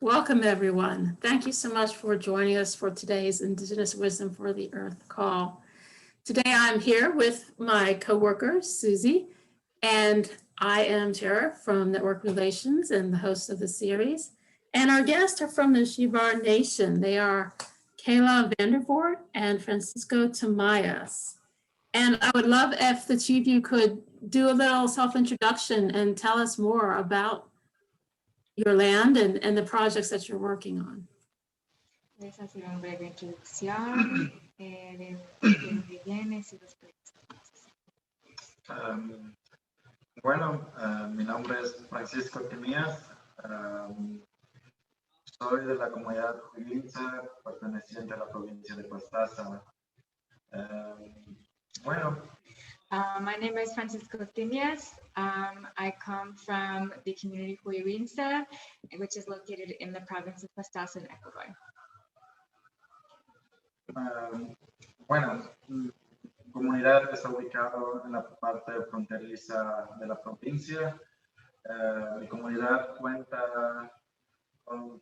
Welcome, everyone. Thank you so much for joining us for today's Indigenous Wisdom for the Earth call. Today, I'm here with my coworker, Susie, and I am Tara from Network Relations and the host of the series. And our guests are from the Shiwar Nation. They are Kayla Vandervort and Francisco Timias. And I would love if the two of you could do a little self-introduction and tell us more about your land and the projects that you're working on. Les hacer una breve introducción de dónde vienes y los proyectos. Bueno, mi nombre es Francisco Timias. Soy de la comunidad Shiwiar, perteneciente a la provincia de Pastaza. Bueno. My name is Francisco Timias. I come from the community Shiwiar, which is located in the province of Pastaza in Ecuador. Bueno, mi comunidad está ubicada en la parte fronteriza de la provincia. Mi comunidad cuenta con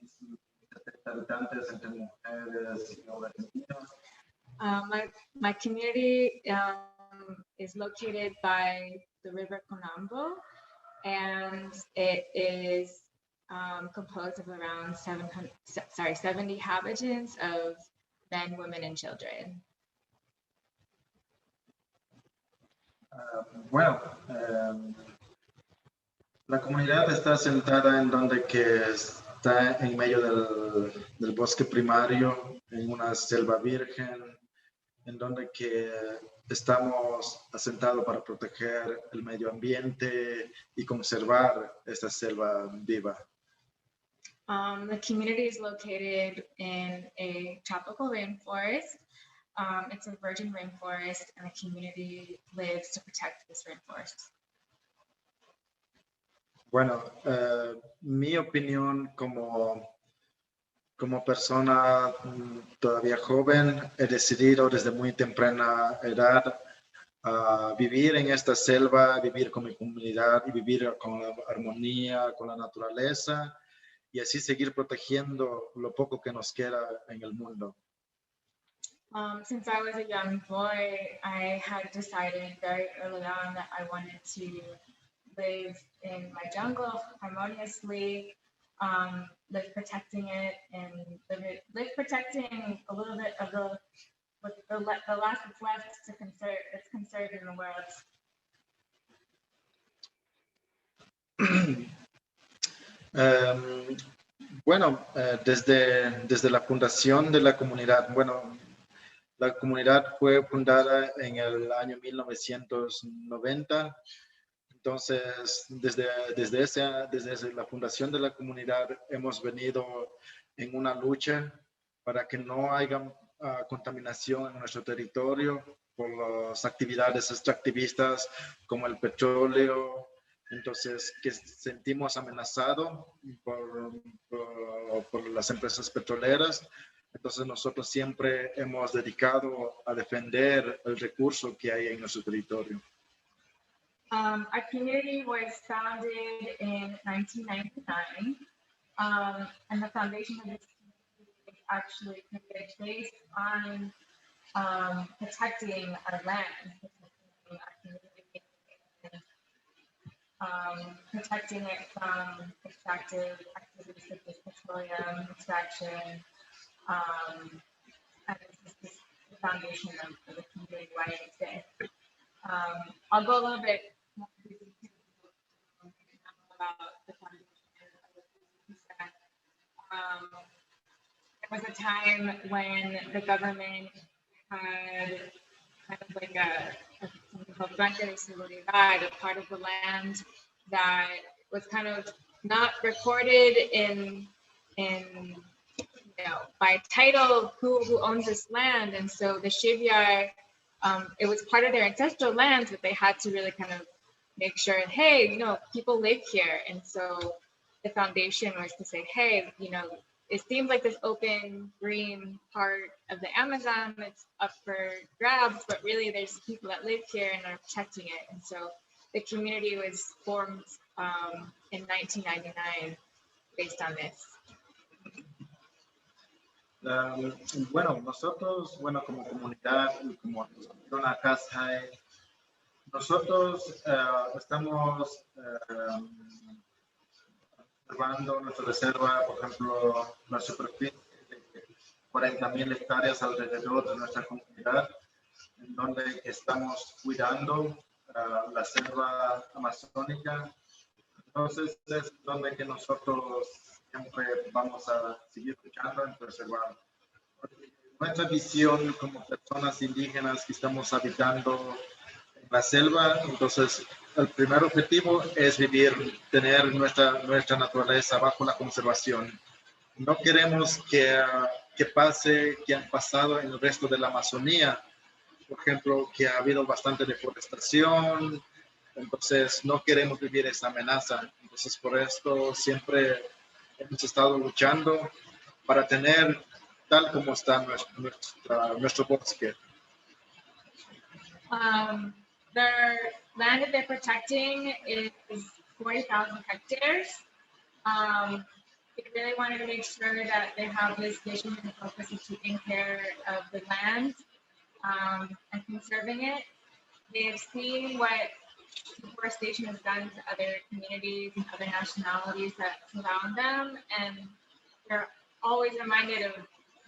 70 habitantes entre mujeres y hombres niños. My community is located by the river Conambo, and it is composed of around 70 inhabitants of men, women, and children. La comunidad está sentada en donde que está en medio del bosque primario, en una selva virgen, en donde que estamos asentados para proteger el medio ambiente y conservar esta selva viva. The community is located in a tropical rainforest. It's a virgin rainforest, and the community lives to protect this rainforest. Bueno, mi opinión como persona todavía joven, he decidido desde muy temprana edad vivir en esta selva, vivir con mi comunidad y vivir con la armonía, con la naturaleza y así seguir protegiendo lo poco que nos queda en el mundo. Since I was a young boy, I had decided very early on that I wanted to live in my jungle harmoniously, live protecting it, and live protecting a little bit of the last that's left to conserve, that's conserved in the world. Desde la fundación de la comunidad, la comunidad fue fundada en el año 1990. Entonces, desde la fundación de la comunidad hemos venido en una lucha para que no haya contaminación en nuestro territorio por las actividades extractivistas como el petróleo. Entonces, que sentimos amenazados por las empresas petroleras. Entonces, nosotros siempre hemos dedicado a defender el recurso que hay en nuestro territorio. Our community was founded in 1999, and the foundation of this community is actually based on protecting our land, protecting it from extractive activities such as petroleum extraction, and this is the foundation of the community why it exists. I'll go a little bit more about the foundation of the community. There was a time when the government had kind of like something called Banca de Seguridad, a part of the land that was kind of not recorded in by title who owns this land, and so the Shiwiar, it was part of their ancestral land, but they had to really kind of make sure, hey, people live here, and so the foundation was to say, hey, it seems like this open green part of the Amazon that's up for grabs, but really there's people that live here and are protecting it, and so the community was formed in 1999 based on this. Bueno, nosotros, bueno, como comunidad y como asociación ACASJAE, nosotros estamos observando nuestra reserva, por ejemplo, la superficie de 40.000 hectáreas alrededor de nuestra comunidad, en donde estamos cuidando la selva amazónica. Entonces es donde que nosotros siempre vamos a seguir luchando en preservar. Nuestra visión como personas indígenas que estamos habitando en la selva, entonces el primer objetivo es vivir, tener nuestra naturaleza bajo la conservación. No queremos que pase, que han pasado en el resto de la Amazonía, por ejemplo, que ha habido bastante deforestación, entonces no queremos vivir esa amenaza. Entonces por esto siempre hemos estado luchando para tener tal como está nuestro bosque. Their land that they're protecting is 40,000 hectares. They really wanted to make sure that they have this vision and focus of taking care of the land and conserving it. They've seen what deforestation has done to other communities and other nationalities that surround them, and they're always reminded of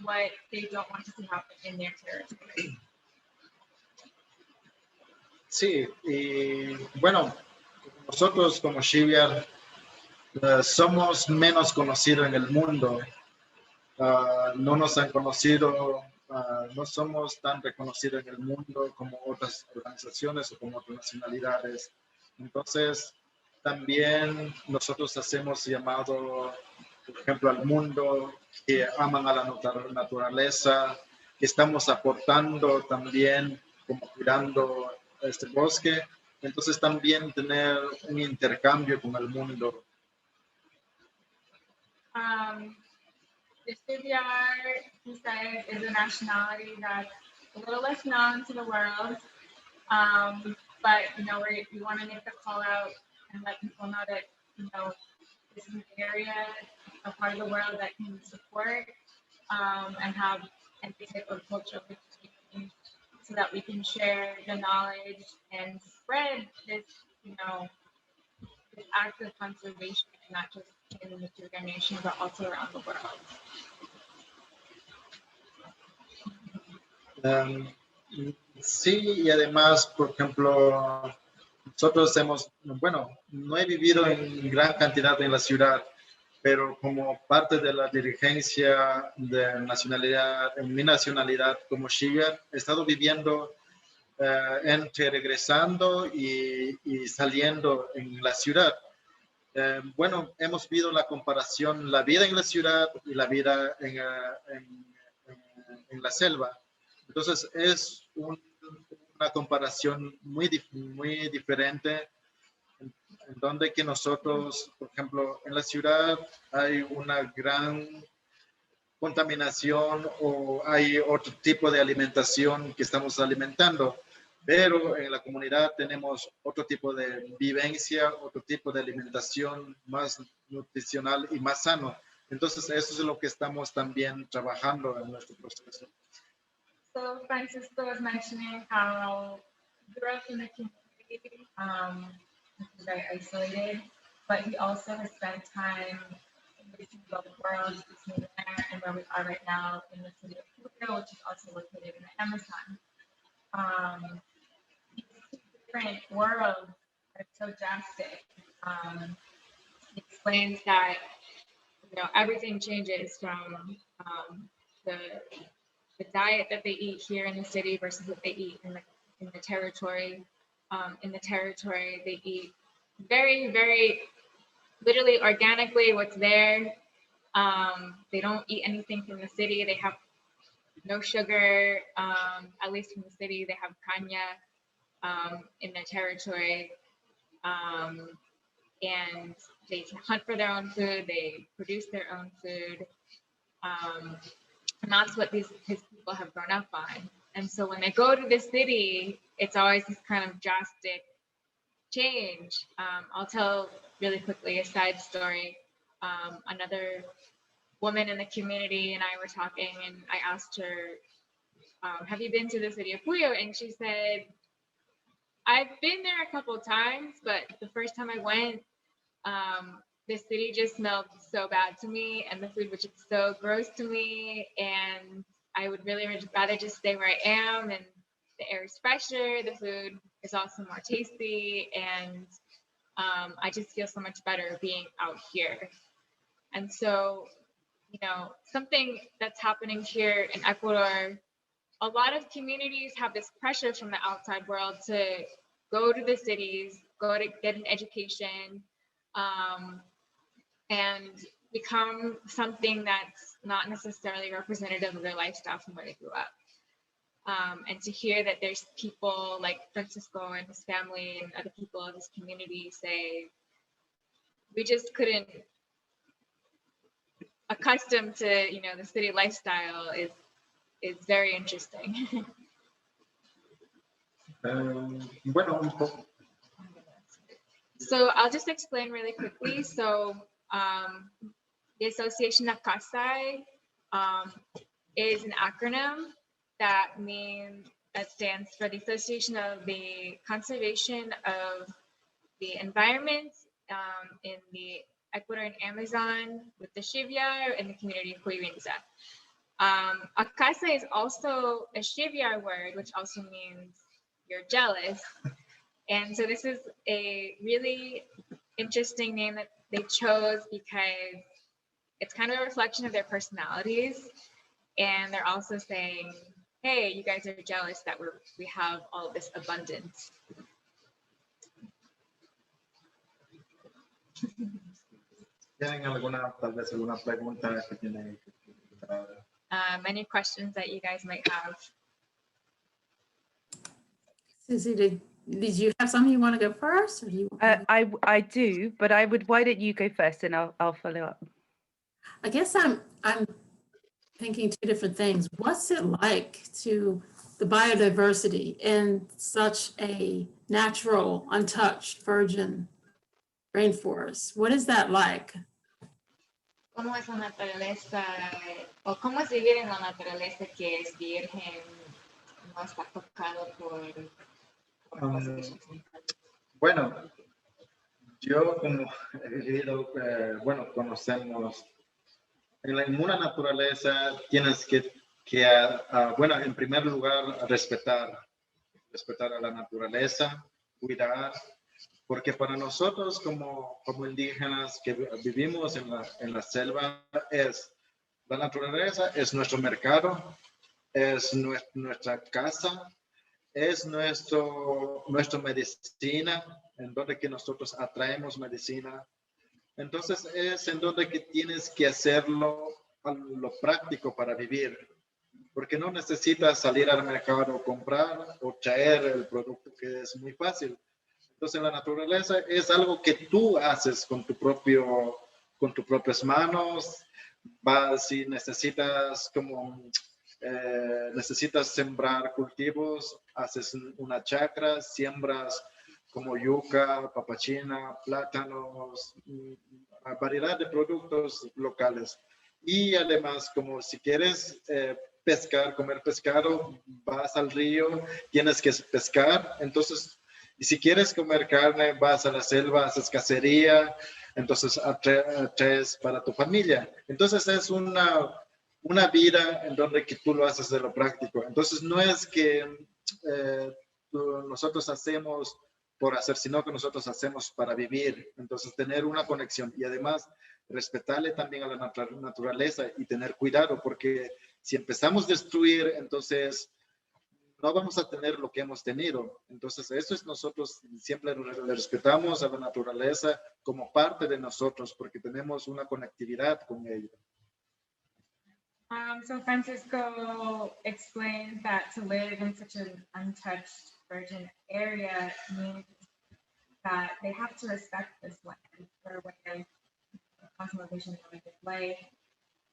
what they don't want to see happen in their territory. Sí, y bueno, nosotros como Shiwiar somos menos conocidos en el mundo. No nos han conocido, no somos tan reconocidos en el mundo como otras organizaciones o como otras nacionalidades. Entonces, también nosotros hacemos llamado, por ejemplo, al mundo que aman a la naturaleza, que estamos aportando también como cuidando este bosque. Entonces, también tener un intercambio con el mundo. The Shiwiar, he says, is a nationality that's a little less known to the world, but you know, we want to make the call out and let people know that this is an area, a part of the world that can support and have any type of cultural exchange, so that we can share the knowledge and spread this, this act of conservation, not just in the Shiwiar Nation, but also around the world. Sí, y además, por ejemplo, nosotros no he vivido en gran cantidad en la ciudad, pero como parte de la dirigencia de nacionalidad, en mi nacionalidad como Shiwiar, he estado viviendo entre regresando y saliendo en la ciudad. Hemos visto la comparación, la vida en la ciudad y la vida en la selva. Entonces es una comparación muy diferente, en donde que nosotros, por ejemplo, en la ciudad hay una gran contaminación o hay otro tipo de alimentación que estamos alimentando, pero en la comunidad tenemos otro tipo de vivencia, otro tipo de alimentación más nutricional y más sano. Entonces eso es lo que estamos también trabajando en nuestro proceso. So Francisco was mentioning how he grew up in the community, very isolated, but he also has spent time in between both worlds, between there and where we are right now in the city of Shiwar, which is also located in the Amazon. These two different worlds are so drastic. He explains that everything changes from the diet that they eat here in the city versus what they eat in the territory. In the territory, they eat very, very literally organically what's there. They don't eat anything from the city. They have no sugar, at least from the city. They have caña in their territory. And they hunt for their own food. They produce their own food. And that's what his people have grown up on. And so when they go to the city, it's always this kind of drastic change. I'll tell really quickly a side story. woman in the community and I were talking, and I asked her, have you been to the city of Puyo? And she said, I've been there a couple of times, but the first time I went, the city just smelled so bad to me, and the food was just so gross to me, and I would really rather just stay where I am, and the air is fresher, the food is also more tasty, and I just feel so much better being out here. And so, you know, something that's happening here in Ecuador, a lot of communities have this pressure from the outside world to go to the cities, go to get an education, and become something that's not necessarily representative of their lifestyle from where they grew up. And to hear that there's people like Francisco and his family and other people of his community say, we just couldn't accustom to, you know, the city lifestyle is very interesting. Bueno, un poco. So I'll just explain really quickly. So the association ACASJAE is an acronym that stands for the Association of the Conservation of the Environment in the Ecuadorian Amazon with the Shiwiar and the community of Huirinza. ACASJAE is also a Shiwiar word, which also means you're jealous. And so this is a really interesting name that they chose because it's kind of a reflection of their personalities. And they're also saying, hey, you guys are jealous that we have all of this abundance. ¿Tienen tal vez alguna pregunta que tienen? Any questions that you guys might have? Susie, did you have something you want to go first? Or do you I do, but why don't you go first and I'll follow up. I guess I'm thinking two different things. What's it like to the biodiversity in such a natural, untouched, virgin rainforest? What is that like? ¿Cómo es la naturaleza o cómo es vivir en la naturaleza que es virgen, no está tocado por Bueno, yo como he vivido, bueno, conocemos, en una naturaleza tienes que bueno, en primer lugar, respetar a la naturaleza, cuidar, porque para nosotros como indígenas que vivimos en la selva, la naturaleza es nuestro mercado, es nuestra casa, es nuestra medicina, en donde que nosotros atraemos medicina. Entonces es en donde que tienes que hacerlo a lo práctico para vivir, porque no necesitas salir al mercado a comprar o traer el producto, que es muy fácil. Entonces la naturaleza es algo que tú haces con tus propias manos. Si necesitas necesitas sembrar cultivos, haces una chacra, siembras como yuca, papachina, plátanos, variedad de productos locales. Y además, como si quieres comer pescado, vas al río, tienes que pescar. Entonces, y si quieres comer carne, vas a la selva, haces cacería, entonces atraes para tu familia. Entonces es una vida en donde que tú lo haces de lo práctico. Entonces no es que nosotros hacemos por hacer, sino que nosotros hacemos para vivir. Entonces tener una conexión y además respetarle también a la naturaleza y tener cuidado, porque si empezamos a destruir, entonces no vamos a tener lo que hemos tenido. Entonces eso es, nosotros siempre le respetamos a la naturaleza como parte de nosotros, porque tenemos una conectividad con ella. So Francisco explained that to live in such an untouched virgin area means that they have to respect this land for way of conservation of life.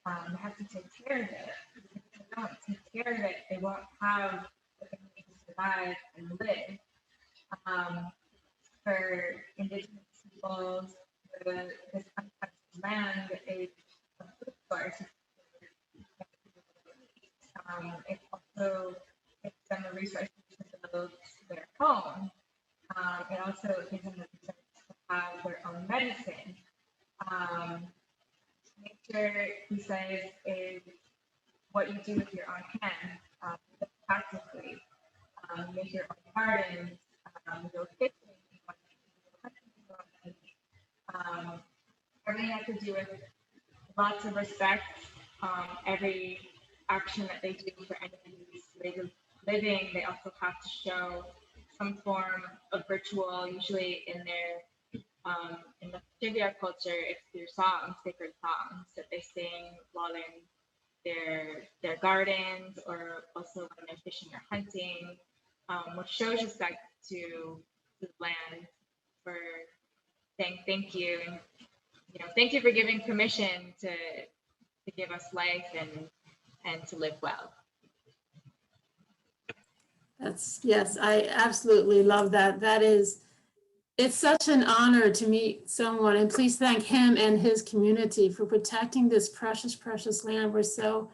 They have to take care of it. If they don't take care of it, they won't have what they need to survive and live. For Indigenous peoples, this untouched land is a food source. It also gives them the resources to build their home. It also gives them the resources to have their own medicine. Nature, he says, is what you do with your own hands, practically. Make your own gardens, your kitchen, everything has to do with lots of respect. Every action that they do for anybody's way of living, they also have to show some form of ritual, usually in their in the Shiwiar culture, it's through songs, sacred songs that they sing while in their gardens, or also when they're fishing or hunting, which shows respect to the land, for saying thank you, and thank you for giving permission to give us life and to live well. Yes, I absolutely love that. It's such an honor to meet someone, and please thank him and his community for protecting this precious, precious land. We're so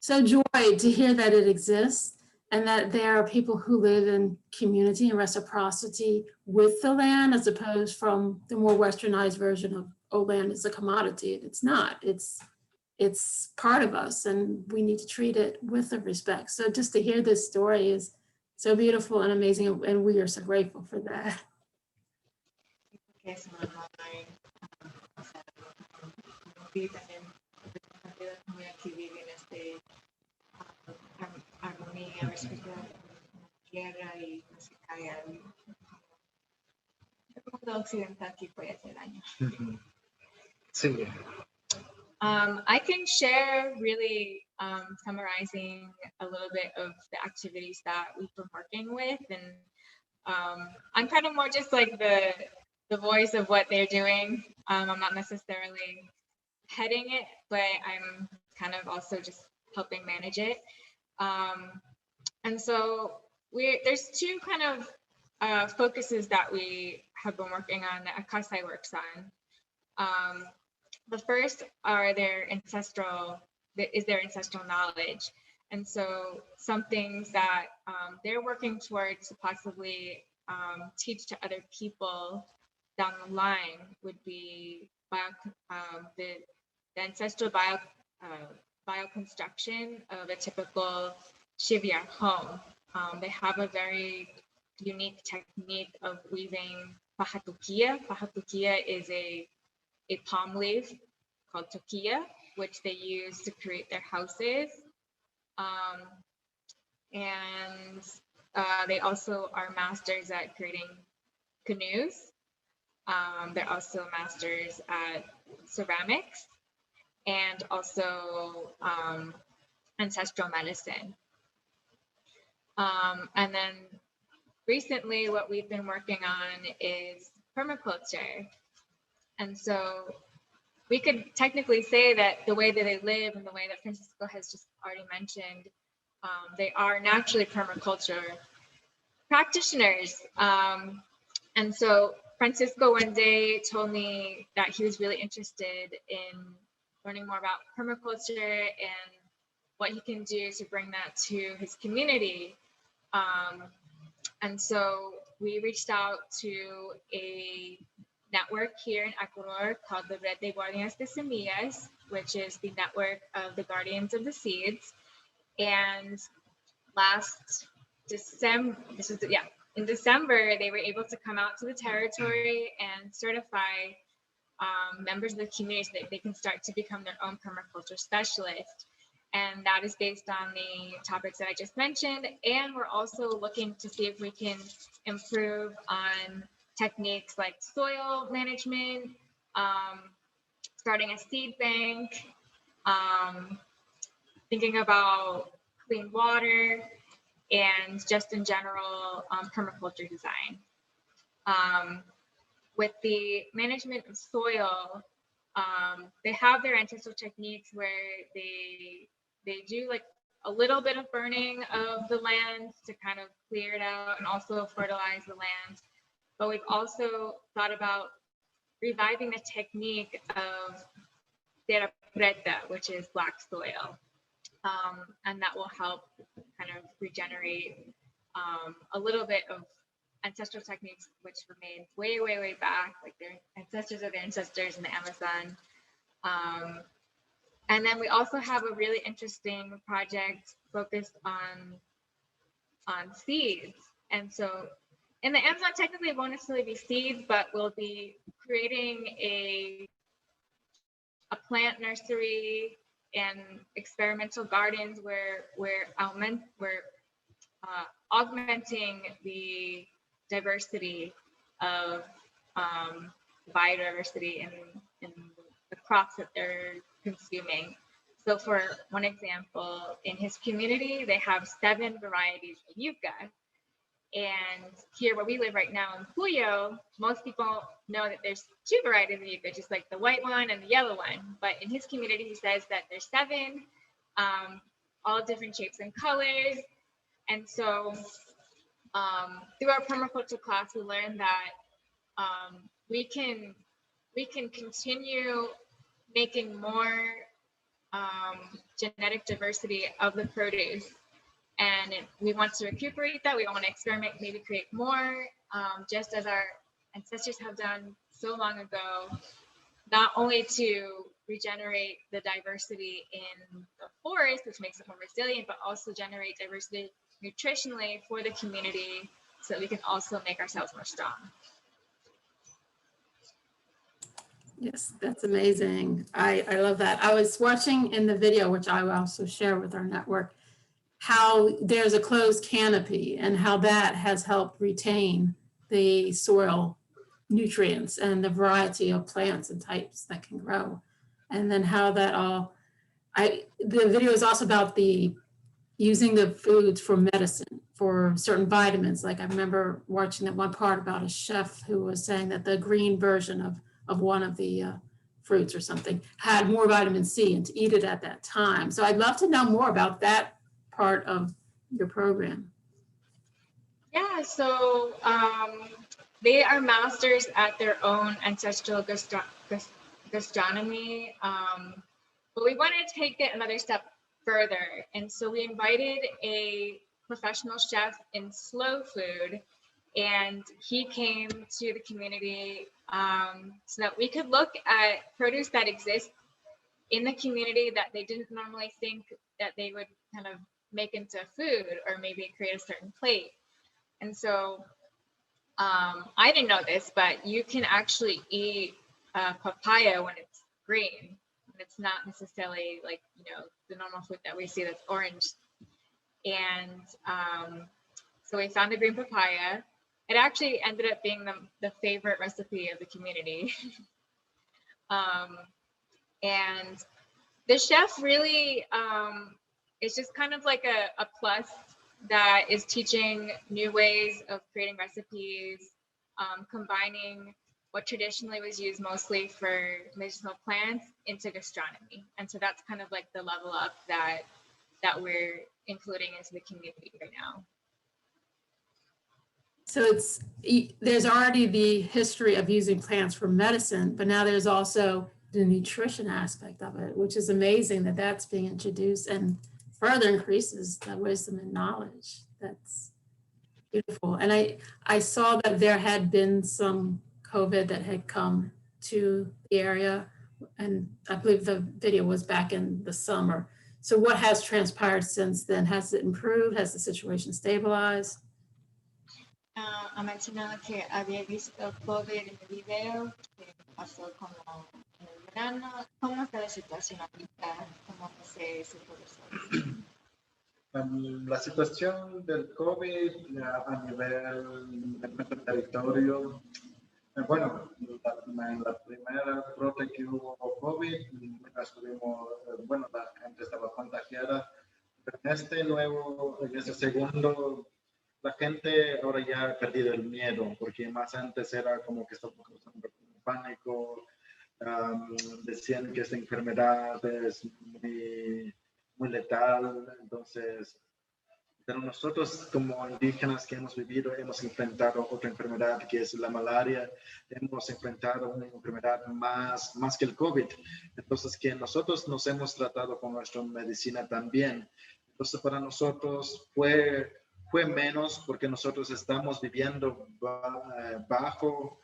joyed to hear that it exists, and that there are people who live in community and reciprocity with the land, as opposed from the more westernized version of, oh, land is a commodity. It's not. It's part of us, and we need to treat it with the respect. So just to hear this story is so beautiful and amazing, and we are so grateful for that. Que es online, y también muy activo en este armonía, respeto a la tierra y no se caiga. El mundo occidental aquí puede hacer daño. Sí. I can share really summarizing a little bit of the activities that we've been working with, and I'm kind of more just like the voice of what they're doing. I'm not necessarily heading it, but I'm kind of also just helping manage it. And so there's two kind of focuses that we have been working on, that ACASJAE works on. The first are their ancestral knowledge. And so some things that they're working towards to possibly teach to other people down the line would be the ancestral bioconstruction of a typical Shiwiar home. They have a very unique technique of weaving pahatukia. Pahatukia is a palm leaf called tokia, which they use to create their houses. And they also are masters at creating canoes. They're also masters at ceramics, and also ancestral medicine. And then recently what we've been working on is permaculture. And so we could technically say that the way that they live and the way that Francisco has just already mentioned, they are naturally permaculture practitioners. And so Francisco one day told me that he was really interested in learning more about permaculture and what he can do to bring that to his community. And so we reached out to a network here in Ecuador called the Red de Guardianes de Semillas, which is the network of the Guardians of the Seeds. And last December, in December, they were able to come out to the territory and certify members of the community so that they can start to become their own permaculture specialist. And that is based on the topics that I just mentioned. And we're also looking to see if we can improve on techniques like soil management, starting a seed bank, thinking about clean water, and just in general, permaculture design. With the management of soil, they have their ancestral techniques where they do like a little bit of burning of the land to kind of clear it out and also fertilize the land. But we've also thought about reviving the technique of tierra preta, which is black soil. And that will help kind of regenerate a little bit of ancestral techniques which were made way, way, way back, like their ancestors of their ancestors in the Amazon. And then we also have a really interesting project focused on seeds. And so in the Amazon, technically it won't necessarily be seeds, but we'll be creating a plant nursery and experimental gardens where we're augmenting the diversity of biodiversity in the crops that they're consuming. So for one example, in his community, they have 7 varieties of yucca. And here where we live right now in Puyo, most people know that there's 2 varieties of yucca, just like the white one and the yellow one. But in his community, he says that there's 7, all different shapes and colors. And so through our permaculture class, we learned that we can continue making more genetic diversity of the produce. And we want to recuperate that. We want to experiment, maybe create more, just as our ancestors have done so long ago, not only to regenerate the diversity in the forest, which makes it more resilient, but also generate diversity nutritionally for the community so that we can also make ourselves more strong. Yes, that's amazing. I love that. I was watching in the video, which I will also share with our network, how there's a closed canopy and how that has helped retain the soil nutrients and the variety of plants and types that can grow. And then how that all, the video is also about using the foods for medicine, for certain vitamins. Like I remember watching that one part about a chef who was saying that the green version of one of the fruits or something had more vitamin C and to eat it at that time. So I'd love to know more about that part of your program. Yeah, so they are masters at their own ancestral gastronomy, but we wanted to take it another step further. And so we invited a professional chef in slow food, and he came to the community so that we could look at produce that exists in the community that they didn't normally think that they would kind of make into food or maybe create a certain plate. And so I didn't know this, but you can actually eat papaya when it's green. It's not necessarily like, you know, the normal fruit that we see that's orange. And so we found the green papaya. It actually ended up being the favorite recipe of the community. And the chef really is just kind of like a plus that is teaching new ways of creating recipes, combining what traditionally was used mostly for medicinal plants into gastronomy. And so that's kind of like the level up that we're including into the community right now. So there's already the history of using plants for medicine, but now there's also the nutrition aspect of it, which is amazing that that's being introduced and further increases the wisdom and knowledge. That's beautiful. And I saw that there had been some COVID that had come to the area, and I believe the video was back in the summer. So what has transpired since then? Has it improved? Has the situation stabilized? Ha mencionado que había visto COVID en el video que pasó como en el verano. ¿Cómo está la situación ahorita? ¿Cómo se progresó? La situación del COVID a nivel de nuestro territorio, bueno, en la primera brote que hubo COVID, bueno, la gente estaba contagiada, pero en este segundo, la gente ahora ya ha perdido el miedo, porque más antes era como que estaba causando pánico, decían que esta enfermedad es muy letal, entonces Pero nosotros como indígenas que hemos vivido, hemos enfrentado otra enfermedad que es la malaria, hemos enfrentado una enfermedad más que el COVID. Entonces que nosotros nos hemos tratado con nuestra medicina también. Entonces para nosotros fue menos porque nosotros estamos viviendo bajo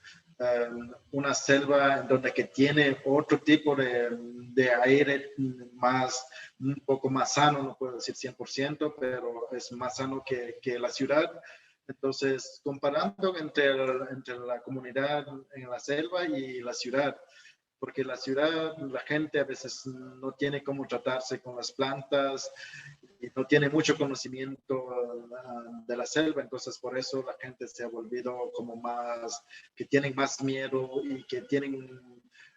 una selva donde que tiene otro tipo de aire un poco más sano, no puedo decir 100%, pero es más sano que la ciudad. Entonces, comparando entre la comunidad en la selva y la ciudad, porque la ciudad, la gente a veces no tiene cómo tratarse con las plantas y no tiene mucho conocimiento de la selva, entonces por eso la gente se ha volvido como que tienen más miedo y que tienen,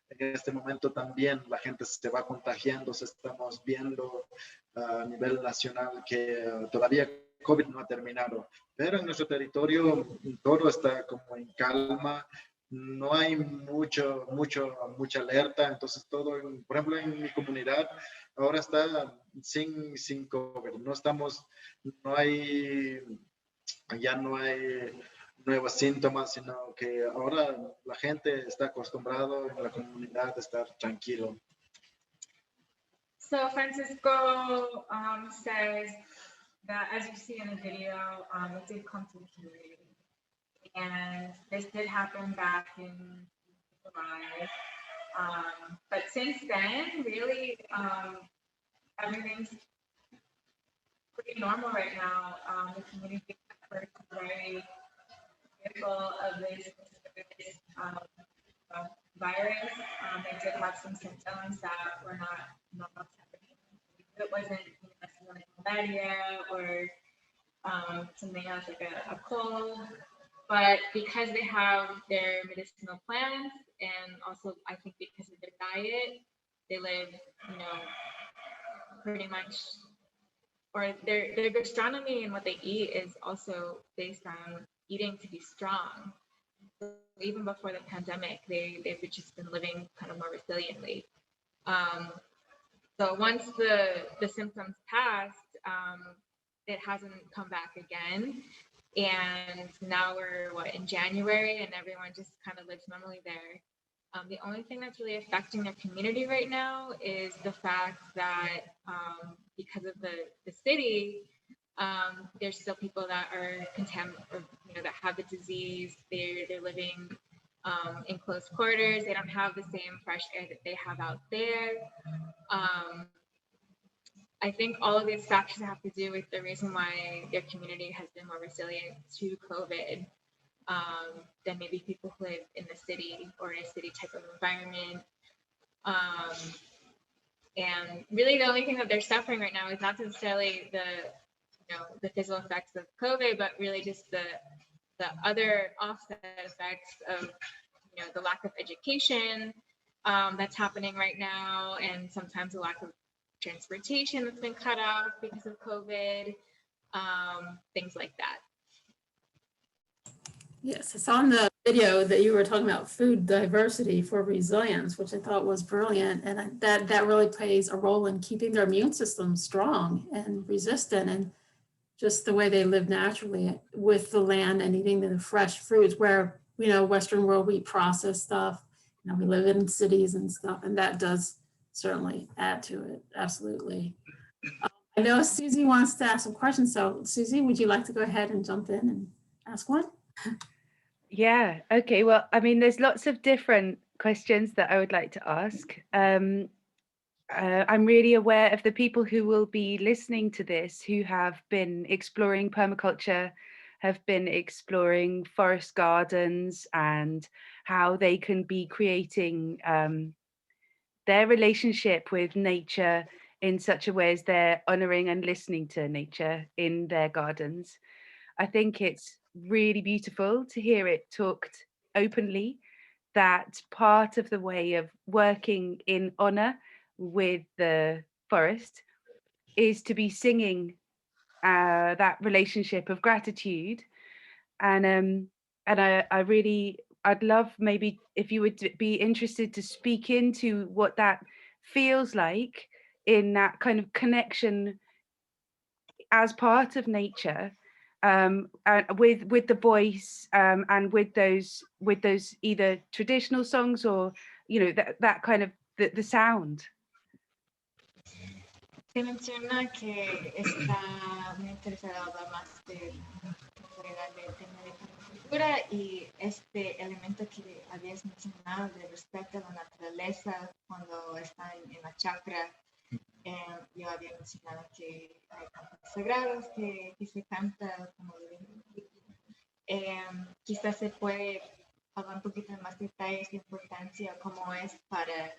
en este momento también la gente se va contagiando, estamos viendo a nivel nacional que todavía COVID no ha terminado, pero en nuestro territorio todo está como en calma. No hay mucha alerta, entonces todo, por ejemplo, en mi comunidad ahora está sin COVID, ya no hay nuevos síntomas, sino que ahora la gente está acostumbrada en la comunidad a estar tranquilo. So Francisco says that, as you see in the video, it did come to the community. And this did happen back in July. But since then, really, everything's pretty normal right now. The community is very fearful of this virus. They did have some symptoms that were not normal. It wasn't necessarily malaria or something else like a cold. But because they have their medicinal plants, and also I think because of their diet, they live, pretty much, or their gastronomy and what they eat is also based on eating to be strong. So even before the pandemic, they've just been living kind of more resiliently. So once the symptoms passed, it hasn't come back again. And now we're in January, and everyone just kind of lives normally there. The only thing that's really affecting their community right now is the fact that because of the city, there's still people that are that have the disease. They're living in close quarters. They don't have the same fresh air that they have out there. I think all of these factors have to do with the reason why their community has been more resilient to COVID than maybe people who live in the city or in a city type of environment. And really the only thing that they're suffering right now is not necessarily the physical effects of COVID, but really just the other offset effects of the lack of education that's happening right now, and sometimes the lack of transportation that's been cut off because of COVID, things like that. Yes, I saw in the video that you were talking about food diversity for resilience, which I thought was brilliant, and that really plays a role in keeping their immune system strong and resistant, and just the way they live naturally with the land and eating the fresh fruits, where Western world we process stuff, we live in cities and stuff, and that does certainly add to it. Absolutely. I know Susie wants to ask some questions. So Susie, would you like to go ahead and jump in and ask one? Yeah, okay. Well, I mean, there's lots of different questions that I would like to ask. I'm really aware of the people who will be listening to this who have been exploring permaculture, have been exploring forest gardens, and how they can be creating their relationship with nature in such a way as they're honoring and listening to nature in their gardens. I think it's really beautiful to hear it talked openly, that part of the way of working in honor with the forest is to be singing that relationship of gratitude. And I'd love maybe if you would be interested to speak into what that feels like in that kind of connection as part of nature, with the voice, and with those either traditional songs or, you know, that kind of the sound. Se menciona que está muy interesada más de variedad de tema de cultura y este elemento que habías mencionado de respeto a la naturaleza cuando están en la chakra. Yo había mencionado que hay cantos sagrados que se canta como quizás se puede hablar un poquito más de detalles de importancia, cómo es para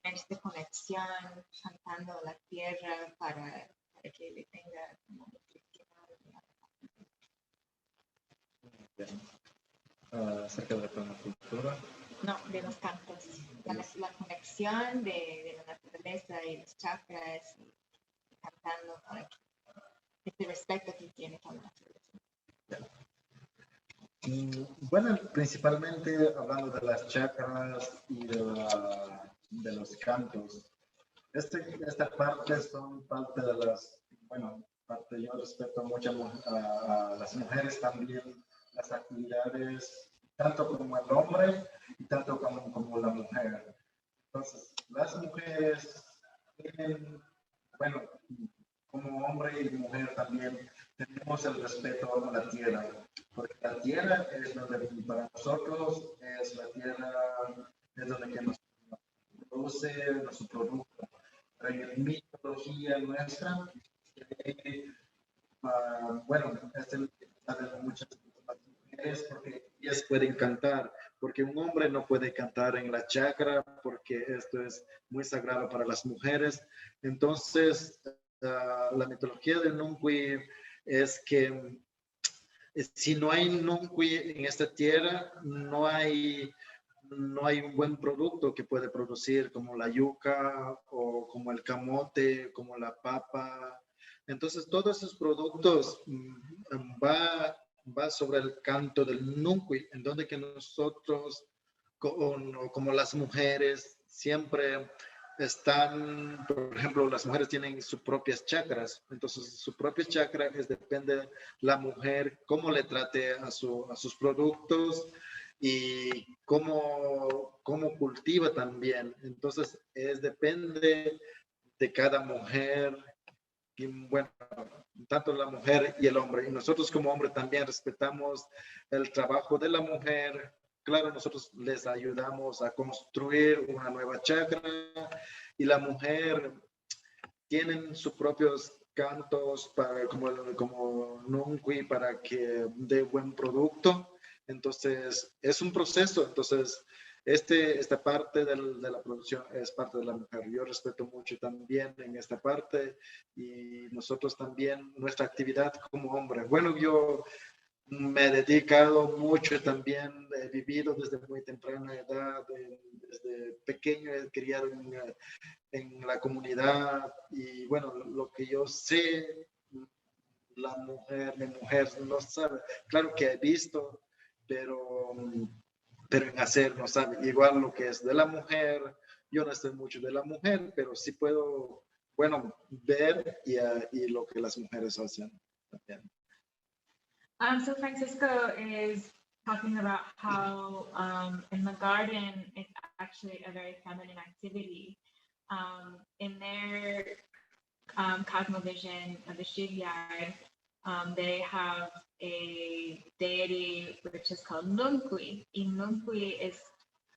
tener esta conexión cantando a la tierra para que le tenga como acerca de la permacultura. no, de los cantos, la conexión de la naturaleza y los chakras y cantando para que este respeto que tiene con la naturaleza. Bueno, principalmente hablando de las chakras y de los cantos. Esta parte son parte de las, bueno, yo respeto mucho a las mujeres también, las actividades, tanto como el hombre y tanto como la mujer. Entonces, las mujeres tienen, bueno, como hombre y mujer también tenemos el respeto a la tierra, porque la tierra es donde para nosotros es la tierra, es donde que nos produce nuestro producto. Pero en mitología nuestra, bueno, es el de muchas mujeres porque ellas pueden cantar, porque un hombre no puede cantar en la chakra, porque esto es muy sagrado para las mujeres. Entonces, la mitología del Nunqui es que si no hay Nunqui en esta tierra, no hay un buen producto que puede producir como la yuca o como el camote, como la papa. Entonces, todos esos productos va sobre el canto del Nunqui, en donde que nosotros, como las mujeres, siempre están, por ejemplo, las mujeres tienen sus propias chakras, entonces su propia chakra depende de la mujer, cómo le trate a sus productos y cómo cultiva también. Entonces, depende de cada mujer, y bueno, tanto la mujer y el hombre. Y nosotros como hombre también respetamos el trabajo de la mujer. Claro, nosotros les ayudamos a construir una nueva chakra y la mujer tienen sus propios cantos como Nunqui para que dé buen producto. Entonces, es un proceso. Entonces, esta parte de la producción es parte de la mujer. Yo respeto mucho también en esta parte y nosotros también, nuestra actividad como hombre. Bueno, yo me he dedicado mucho también, he vivido desde muy temprana edad, desde pequeño he criado en la comunidad y bueno, lo que yo sé, mi mujer no sabe. Claro que he visto, pero en hacer no sabe. Igual lo que es de la mujer, yo no sé mucho de la mujer, pero sí puedo, bueno, ver y lo que las mujeres hacen también. So Francisco is talking about how in the garden, it's actually a very feminine activity. In their cosmovision of the Shiwiar, they have a deity which is called Nunqui. And Nunqui is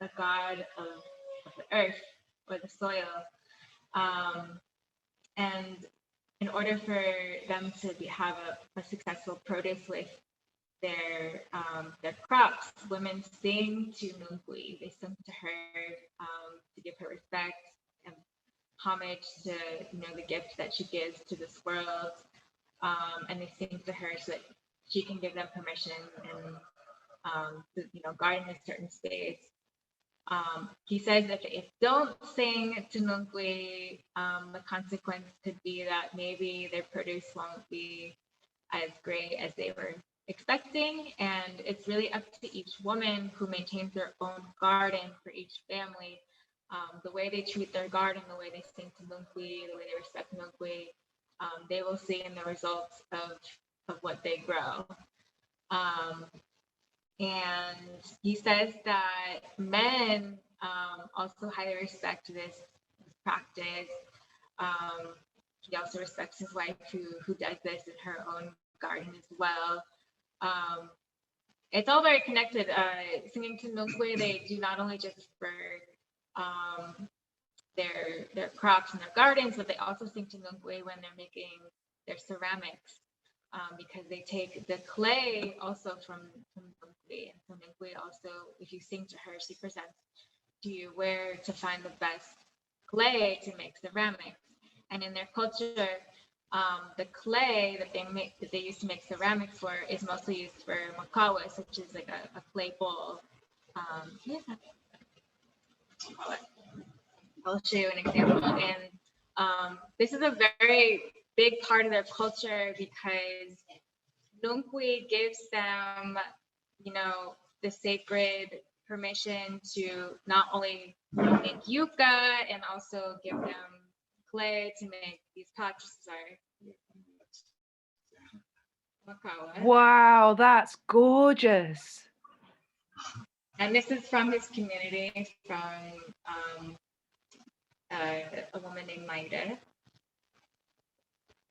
the god of the earth or the soil. And in order for them to have a successful produce with their crops, women sing to Nunqui. They sing to her to give her respect and homage to the gift that she gives to this world, and they sing to her so that she can give them permission and to garden in certain space. He says that if don't sing to Nunqui, the consequence could be that maybe their produce won't be as great as they were expecting, and it's really up to each woman who maintains their own garden for each family. The way they treat their garden, the way they sing to Nunqui, the way they respect Nunqui, they will see in the results of what they grow. And he says that men also highly respect this practice. He also respects his wife who does this in her own garden as well. It's all very connected. Singing to Nungwe, they do not only just for their crops and their gardens, but they also sing to Nungwe when they're making their ceramics, because they take the clay also from Nungwe. And so Nungwe also, if you sing to her, she presents to you where to find the best clay to make ceramics. And in their culture, the clay that they used to make ceramics for is mostly used for makawas, which is like a clay bowl. I'll show you an example. And this is a very big part of their culture because Nungwe gives them, the sacred permission to not only make yucca and also give them clay to make these pots. Wow, that's gorgeous. And this is from his community, from a woman named Maida.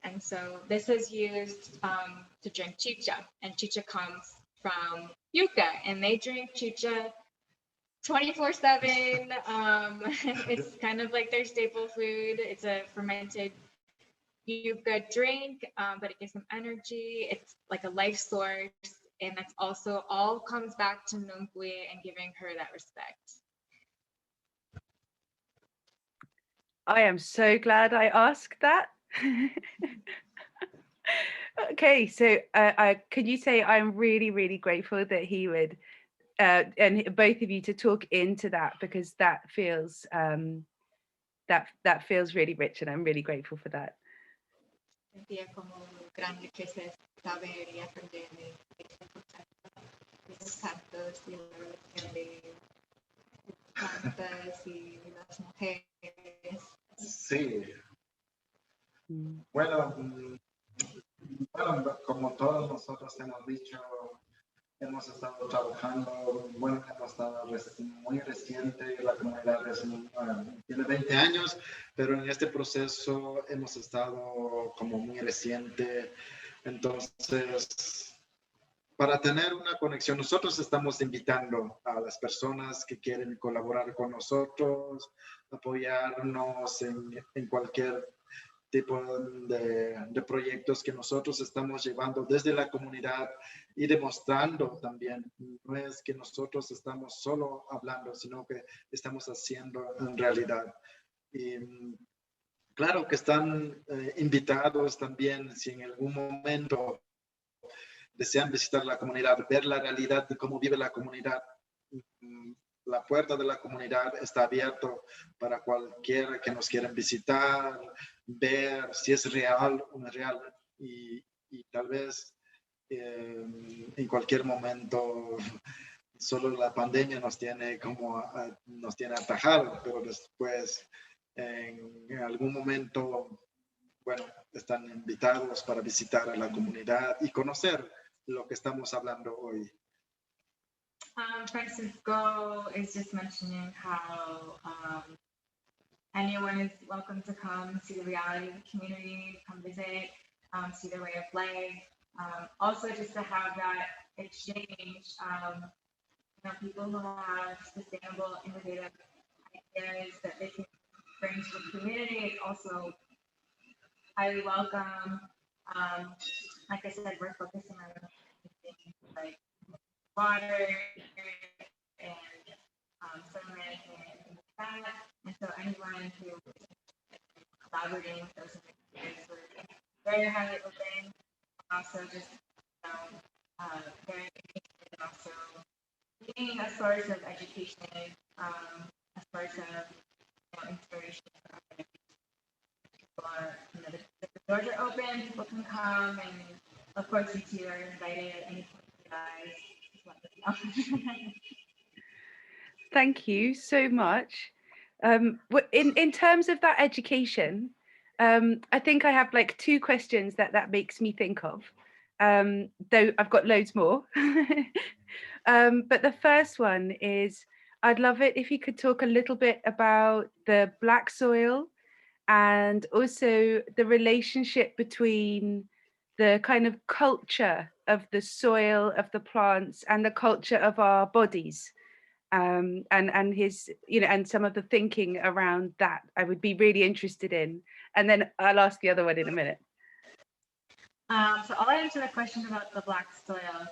And so this is used to drink chicha, and chicha comes from yucca, and they drink chicha 24/7. It's kind of like their staple food. It's a fermented yucca drink, but it gives them energy. It's like a life source, and that's also all comes back to Nungwe and giving her that respect. I am so glad I asked that. Okay, so can you say I'm really, really grateful that he would, and both of you to talk into that, because that feels that feels really rich, and I'm really grateful for that. Sí. Bueno, como todos nosotros hemos dicho, hemos estado trabajando, bueno, hemos estado muy reciente, la comunidad tiene 20 años, pero en este proceso hemos estado como muy reciente. Entonces, para tener una conexión, nosotros estamos invitando a las personas que quieren colaborar con nosotros, apoyarnos en cualquier tipo de proyectos que nosotros estamos llevando desde la comunidad y demostrando también. No es que nosotros estamos solo hablando, sino que estamos haciendo en realidad. Y claro que están invitados también, si en algún momento desean visitar la comunidad, ver la realidad de cómo vive la comunidad. La puerta de la comunidad está abierta para cualquiera que nos quiera visitar, ver si es real o no es real, y tal vez en cualquier momento solo la pandemia nos tiene atajado, pero después en algún momento, bueno, están invitados para visitar a la comunidad y conocer lo que estamos hablando hoy. Francisco is just mentioning how anyone is welcome to come see the reality of the community, come visit, see their way of life. Also, just to have that exchange, people who have sustainable, innovative ideas that they can bring to the community is also highly welcome. Like I said, we're focusing on things like water and soil management and things like that. And so anyone who is collaborating with those initiatives, we're very highly open. Also just very interested in also being a source of education, a source of inspiration. People are, the doors are open, people can come, and of course you two are invited at any point you guys. Thank you so much. In terms of that education, I think I have like 2 questions that makes me think of, though I've got loads more. But the first one is, I'd love it if you could talk a little bit about the black soil and also the relationship between the kind of culture of the soil, of the plants, and the culture of our bodies. And his, you know, and some of the thinking around that I would be really interested in. And then I'll ask the other one in a minute. So I'll answer the question about the black soil.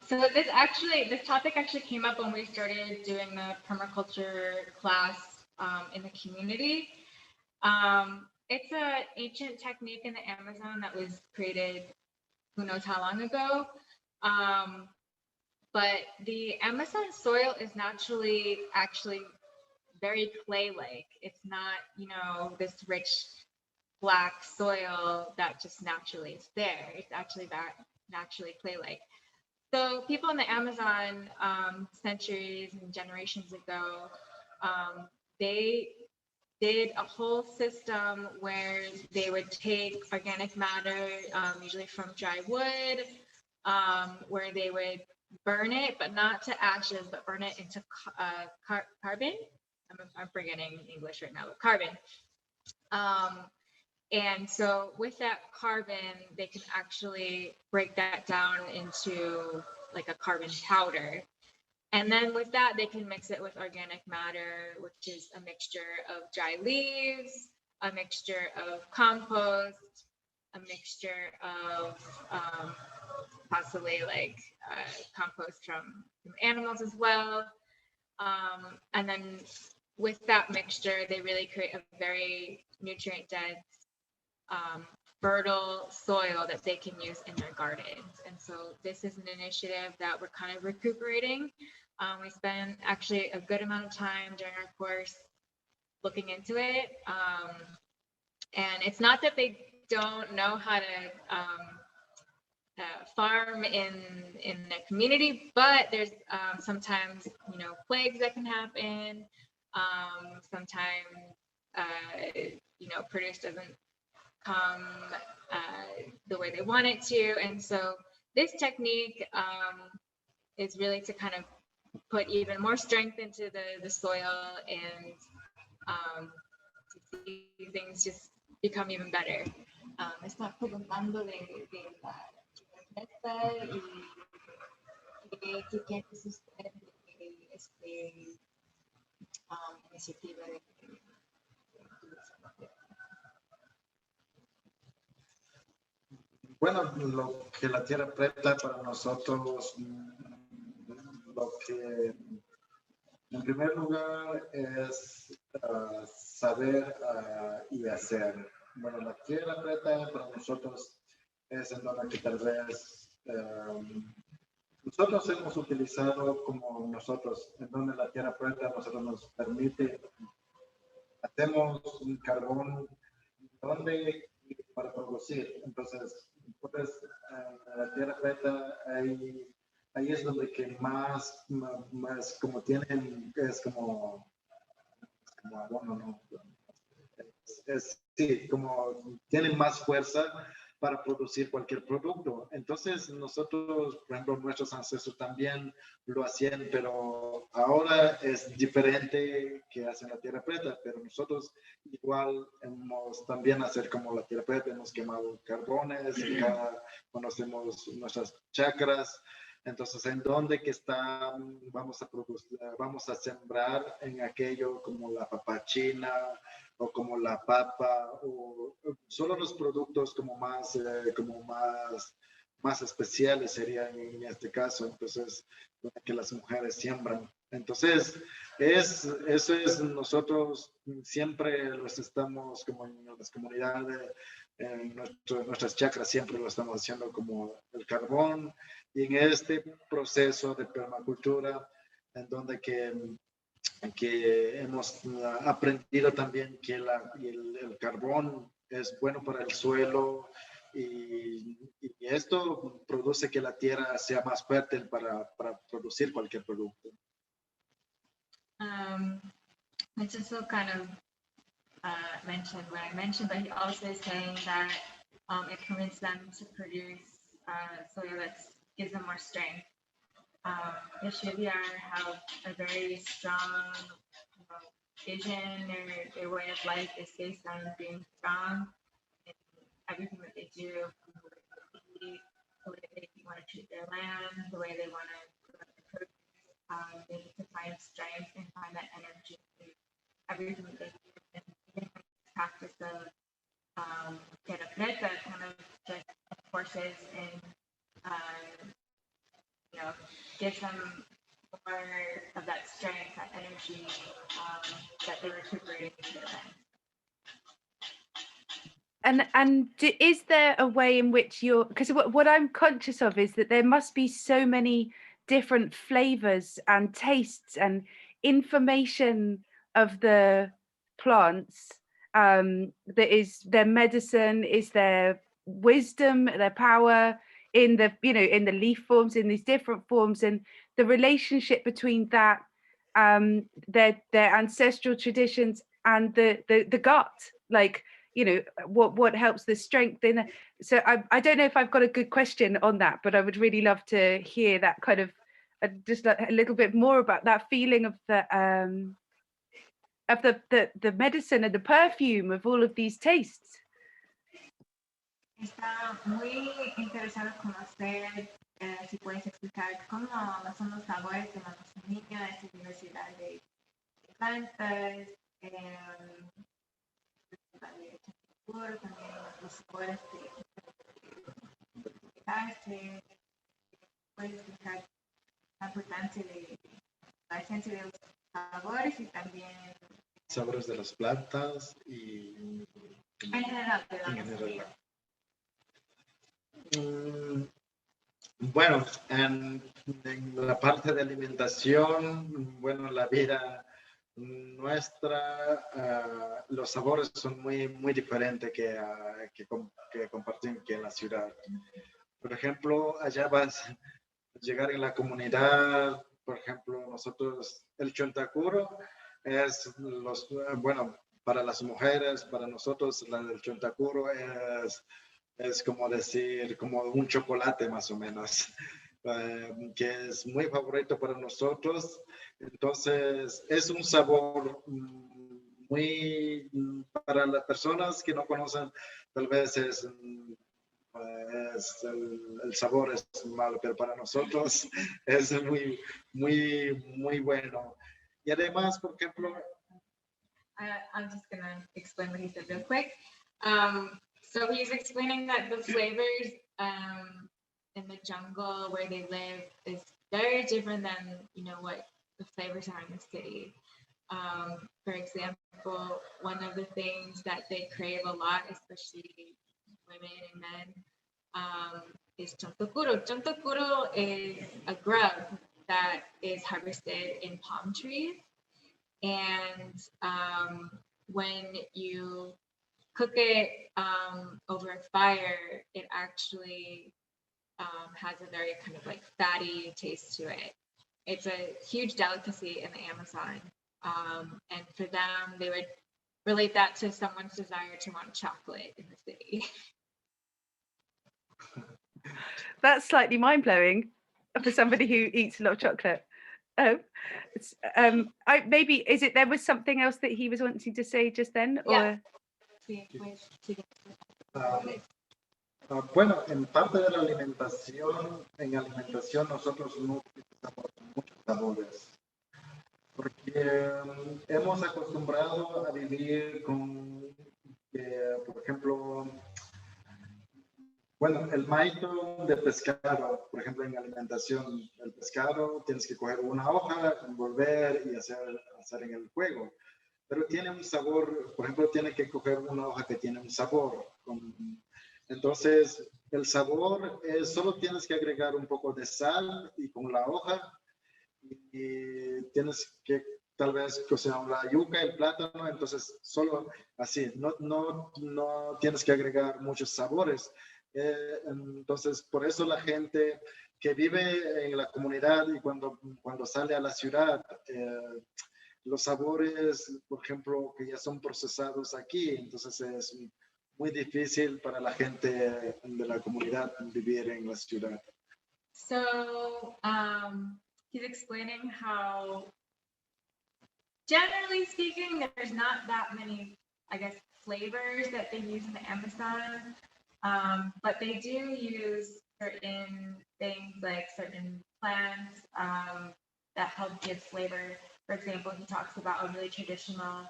So this topic actually came up when we started doing the permaculture class in the community. It's an ancient technique in the Amazon that was created who knows how long ago. But the Amazon soil is naturally actually very clay-like. It's not, you know, this rich black soil that just naturally is there. It's actually that naturally clay-like. So people in the Amazon centuries and generations ago, they did a whole system where they would take organic matter, usually from dry wood, where they would burn it, but not to ashes, but burn it into carbon. I'm forgetting English right now, but carbon. And so with that carbon, they can actually break that down into like a carbon powder. And then with that, they can mix it with organic matter, which is a mixture of dry leaves, a mixture of compost, a mixture of possibly like compost from animals as well. And then with that mixture, they really create a very nutrient-dense, fertile soil that they can use in their gardens. And so this is an initiative that we're kind of recuperating. We spent actually a good amount of time during our course looking into it. And it's not that they don't know how to farm in the community, but there's sometimes, you know, plagues that can happen. Sometimes, you know, produce doesn't come the way they want it to. And so this technique is really to kind of put even more strength into the soil and to see things just become even better. Está preguntando de la meta y qué piensa usted de esta iniciativa de Bueno, lo que la tierra presta para nosotros, lo que en primer lugar es saber y hacer. Bueno, la tierra presta para nosotros es en donde que tal vez nosotros hemos utilizado como nosotros, en donde la tierra presta nosotros nos permite, hacemos un carbón donde para producir. Entonces, pues, la tierra preta ahí es donde que más como tienen, es como abono, ¿no? Sí, como tienen más fuerza para producir cualquier producto. Entonces nosotros, por ejemplo, nuestros ancestros también lo hacían, pero ahora es diferente que hacen la tierra preta, pero nosotros igual hemos también hacer como la tierra preta, hemos quemado carbones, conocemos nuestras chakras. Entonces, ¿en dónde que está? Vamos a producir, vamos a sembrar en aquello como la papachina o como la papa o solo los productos como más especiales serían en este caso. Entonces, que las mujeres siembran. Entonces, eso es nosotros siempre los estamos como en las comunidades, en nuestras chacras siempre lo estamos haciendo como el carbón. Y en este proceso de permacultura, en donde que hemos aprendido también que el carbón es bueno para el suelo y esto produce que la tierra sea más fértil para producir cualquier producto. It's just so kind of mentioned what I mentioned, but he also is saying that it permits them to produce soil that gives them more strength. The Shiwiar have a very strong vision. Their way of life is based on being strong in everything that they do, the way they want to treat their land, the way they want to produce. They need to find strength and find that energy in everything that they do. And even the practice of that kind of just forces and gives them more of that strength, that energy that they're recuperating in their land. And is there a way in which you're, because what I'm conscious of is that there must be so many different flavors and tastes and information of the plants, that is their medicine, is their wisdom, their power in the, in the leaf forms, in these different forms, and the relationship between that, their ancestral traditions and the gut, like, what helps the strength in. So I don't know if I've got a good question on that, but I would really love to hear that kind of just a little bit more about that feeling of the medicine and the perfume of all of these tastes. Está muy interesado conocer si puedes explicar cómo son los sabores de la Amazonía, esa diversidad de plantas, también los sabores de puedes explicar la importancia de la esencia de los sabores y también Sabores de las plantas y en general de la Amazonía. Bueno, en la parte de alimentación, bueno, la vida nuestra, los sabores son muy diferentes que comparten aquí en la ciudad. Por ejemplo, allá vas a llegar en la comunidad, por ejemplo, nosotros, el chontacuro es bueno, para las mujeres, para nosotros, el chontacuro es como decir, como un chocolate más o menos, que es muy favorito para nosotros. Entonces, es un sabor muy, para las personas que no conocen, tal vez el sabor es malo, pero para nosotros es muy bueno. Y además, por ejemplo, I'm just going to explain what he said real quick. So he's explaining that the flavors in the jungle where they live is very different than, what the flavors are in the city. For example, one of the things that they crave a lot, especially women and men, is chontacuro. Chontacuro is a grub that is harvested in palm trees. And when you cook it over a fire, it actually has a very kind of like fatty taste to it. It's a huge delicacy in the Amazon. And for them, they would relate that to someone's desire to want chocolate in the city. That's slightly mind-blowing for somebody who eats a lot of chocolate. Oh, maybe, is it there was something else that he was wanting to say just then? Yeah. Or bueno, en parte de la alimentación, nosotros no utilizamos muchos sabores, porque hemos acostumbrado a vivir con, por ejemplo, bueno, el maito de pescado, por ejemplo, en alimentación, el pescado tienes que coger una hoja, envolver y hacer en el fuego. Pero tiene un sabor, por ejemplo, tiene que coger una hoja que tiene un sabor. Entonces, el sabor es, solo tienes que agregar un poco de sal y con la hoja, y tienes que tal vez cocinar la yuca, el plátano, entonces solo así, no tienes que agregar muchos sabores. Entonces, por eso la gente que vive en la comunidad y cuando sale a la ciudad, los sabores, por ejemplo, que ya son procesados aquí, entonces es muy difícil para la gente de la comunidad vivir en la ciudad. So he's explaining how, generally speaking, there's not that many, I guess, flavors that they use in the Amazon, but they do use certain things like certain plants that help give flavor. For example, he talks about a really traditional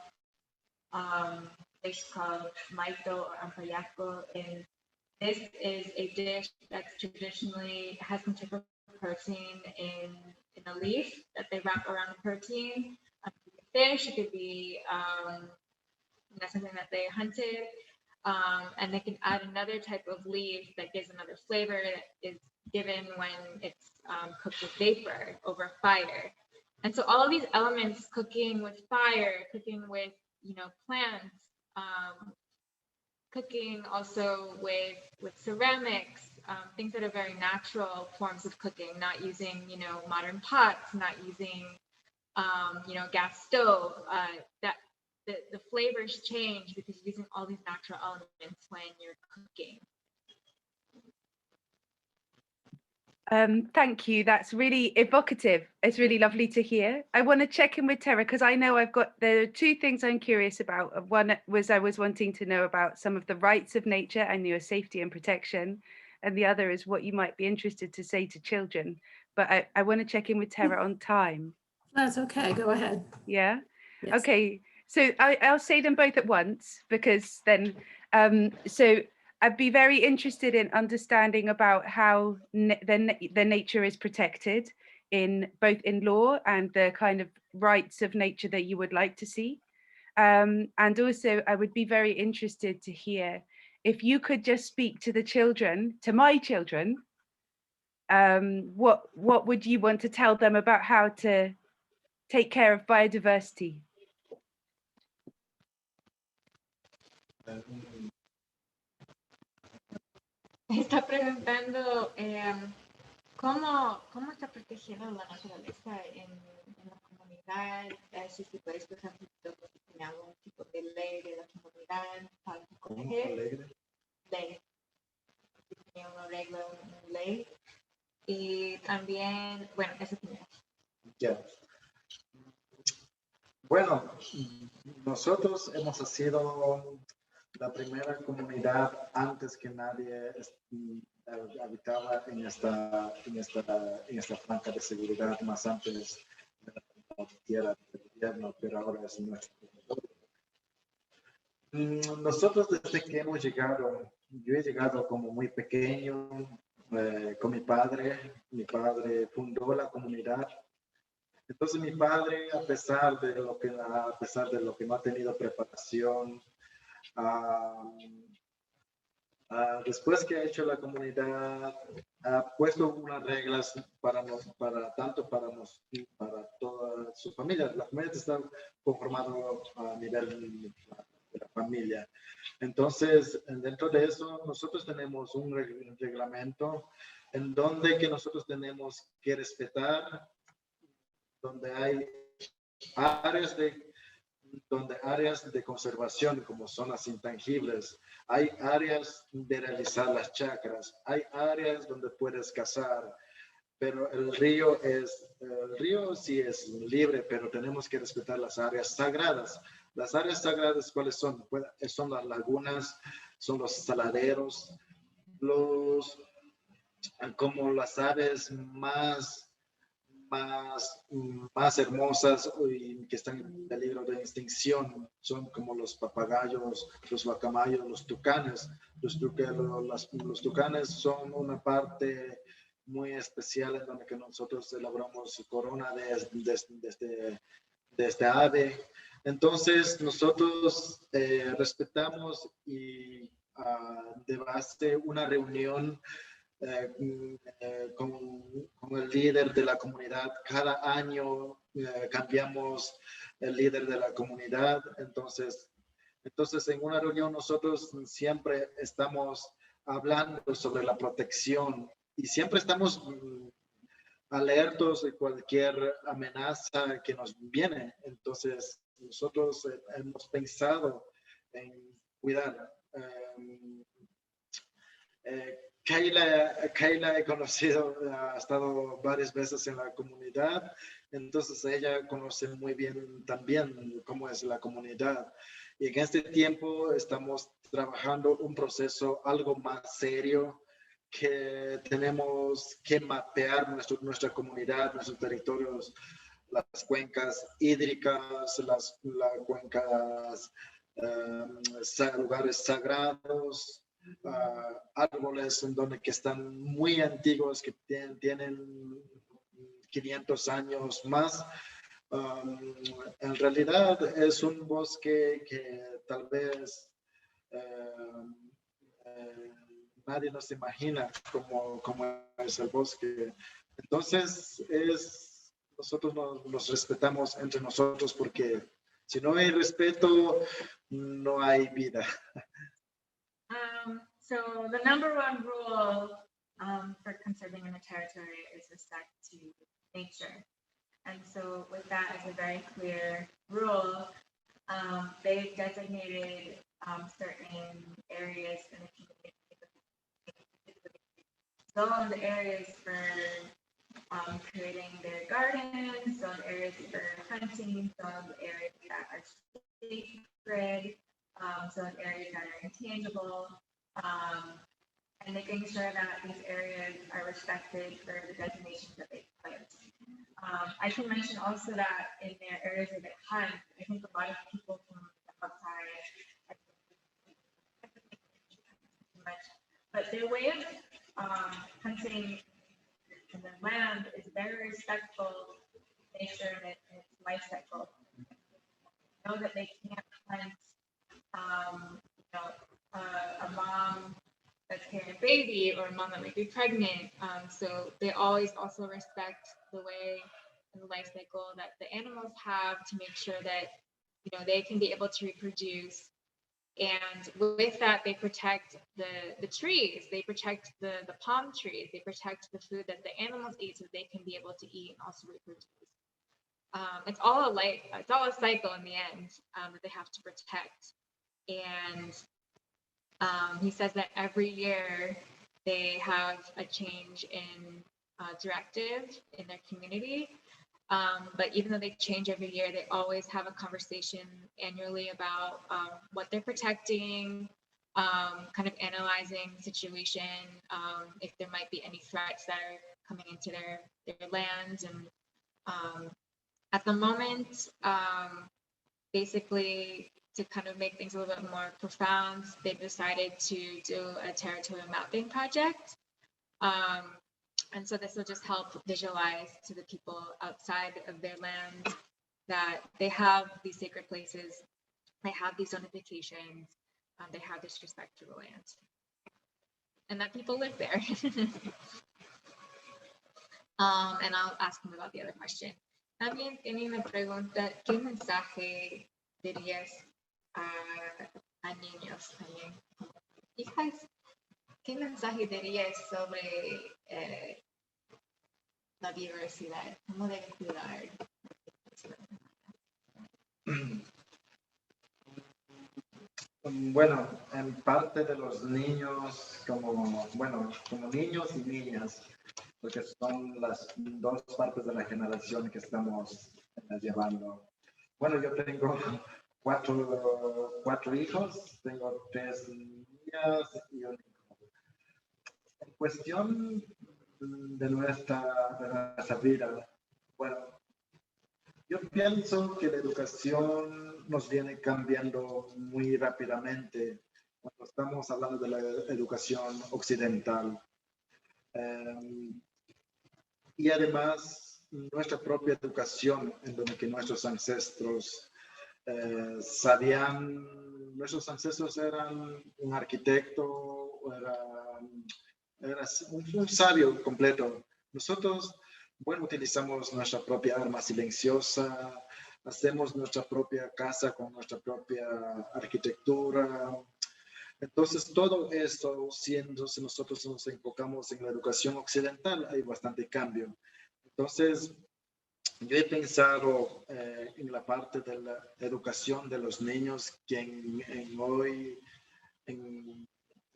dish called maito or ampayaco, and this is a dish that's traditionally has some type of protein in a leaf that they wrap around the protein. It could be fish, it could be something that they hunted, and they can add another type of leaf that gives another flavor that is given when it's cooked with vapor over fire. And so all of these elements, cooking with fire, cooking with, you know, plants, cooking also with ceramics, things that are very natural forms of cooking, not using, you know, modern pots, not using, you know, gas stove, that the flavors change because you're using all these natural elements when you're cooking. Thank you. That's really evocative. It's really lovely to hear. I want to check in with Tara because I know there are two things I'm curious about. One was I was wanting to know about some of the rights of nature and your safety and protection. And the other is what you might be interested to say to children. But I want to check in with Tara on time. That's okay. Go ahead. Yeah. Yes. Okay. So I'll say them both at once because then, so I'd be very interested in understanding about how the nature is protected in both in law and the kind of rights of nature that you would like to see. And also I would be very interested to hear if you could just speak to the children, to my children, what would you want to tell them about how to take care of biodiversity? Está preguntando cómo está protegiendo la naturaleza en la comunidad, si se puede expresar un algún tipo de ley de la comunidad para proteger, ley, una regla, una ley, y también, bueno, eso primero. Yeah. Bueno, nosotros hemos sido la primera comunidad antes que nadie habitaba en esta franja de seguridad, más antes de la tierra del gobierno, pero ahora es nuestro territorio. Nosotros desde que hemos llegado, yo he llegado como muy pequeño con mi padre fundó la comunidad. Entonces mi padre, a pesar de lo que no ha tenido preparación, después que ha hecho la comunidad, ha puesto unas reglas para toda su familia. La comunidad está conformada a nivel de la familia. Entonces, dentro de eso, nosotros tenemos un reglamento en donde que nosotros tenemos que respetar, donde hay áreas de conservación como zonas intangibles, hay áreas de realizar las chacras, hay áreas donde puedes cazar, pero el río sí es libre, pero tenemos que respetar las áreas sagradas. Las áreas sagradas, ¿cuáles son? Son las lagunas, son los saladeros, como las aves más hermosas y que están en peligro de extinción, son como los papagayos, los guacamayos, los tucanes. Los tucanes son una parte muy especial en donde que nosotros elaboramos corona de este ave. Entonces nosotros respetamos y de base una reunión con el líder de la comunidad. Cada año cambiamos el líder de la comunidad. Entonces en una reunión nosotros siempre estamos hablando sobre la protección y siempre estamos alertos de cualquier amenaza que nos viene. Entonces, nosotros hemos pensado en cuidar. Kayla he conocido, ha estado varias veces en la comunidad, entonces ella conoce muy bien también cómo es la comunidad. Y en este tiempo estamos trabajando un proceso algo más serio, que tenemos que mapear nuestra comunidad, nuestros territorios, las cuencas hídricas, las cuencas, lugares sagrados, árboles en donde que están muy antiguos, que tienen 500 años más. En realidad es un bosque que tal vez nadie nos imagina cómo es el bosque. Entonces, nosotros nos respetamos entre nosotros, porque si no hay respeto, no hay vida. So the number one rule for conserving in the territory is respect to nature. And so with that as a very clear rule, they've designated certain areas in the community, zoned areas for creating their gardens, zoned areas for hunting, zoned areas that are sacred, zoned areas that are intangible, and making sure that these areas are respected for the designations that they put. I can mention also that in their areas where they hunt, I think a lot of people from outside, but their way of hunting in the land is very respectful of nature and its life cycle. Know that they can't hunt, a mom that's carrying a baby or a mom that might be pregnant. So they always also respect the way and the life cycle that the animals have to make sure that they can be able to reproduce. And with that, they protect the trees, they protect the palm trees, they protect the food that the animals eat so they can be able to eat and also reproduce. It's all a cycle in the end that they have to protect. And he says that every year they have a change in directive in their community. But even though they change every year, they always have a conversation annually about what they're protecting, kind of analyzing the situation, if there might be any threats that are coming into their lands. And at the moment, basically, to kind of make things a little bit more profound, they've decided to do a territorial mapping project. And so this will just help visualize to the people outside of their land that they have these sacred places, they have these zonifications, they have this respect for the land, and that people live there. And I'll ask them about the other question. También tenía una pregunta, ¿qué mensaje dirías a niños también? Hijas, ¿qué mensaje dirías sobre la diversidad? ¿Cómo deben cuidar? Bueno, en parte de los niños, como niños y niñas, porque son las dos partes de la generación que estamos llevando. Bueno, yo tengo cuatro hijos, tengo 3 niñas y un hijo. En cuestión de nuestra vida, bueno, yo pienso que la educación nos viene cambiando muy rápidamente cuando estamos hablando de la educación occidental. Y además, nuestra propia educación, en donde que nuestros ancestros nuestros ancestros eran un arquitecto, era un sabio completo. Nosotros, utilizamos nuestra propia arma silenciosa, hacemos nuestra propia casa con nuestra propia arquitectura. Entonces, todo eso, si nosotros nos enfocamos en la educación occidental, hay bastante cambio. Entonces, yo he pensado en la parte de la educación de los niños que hoy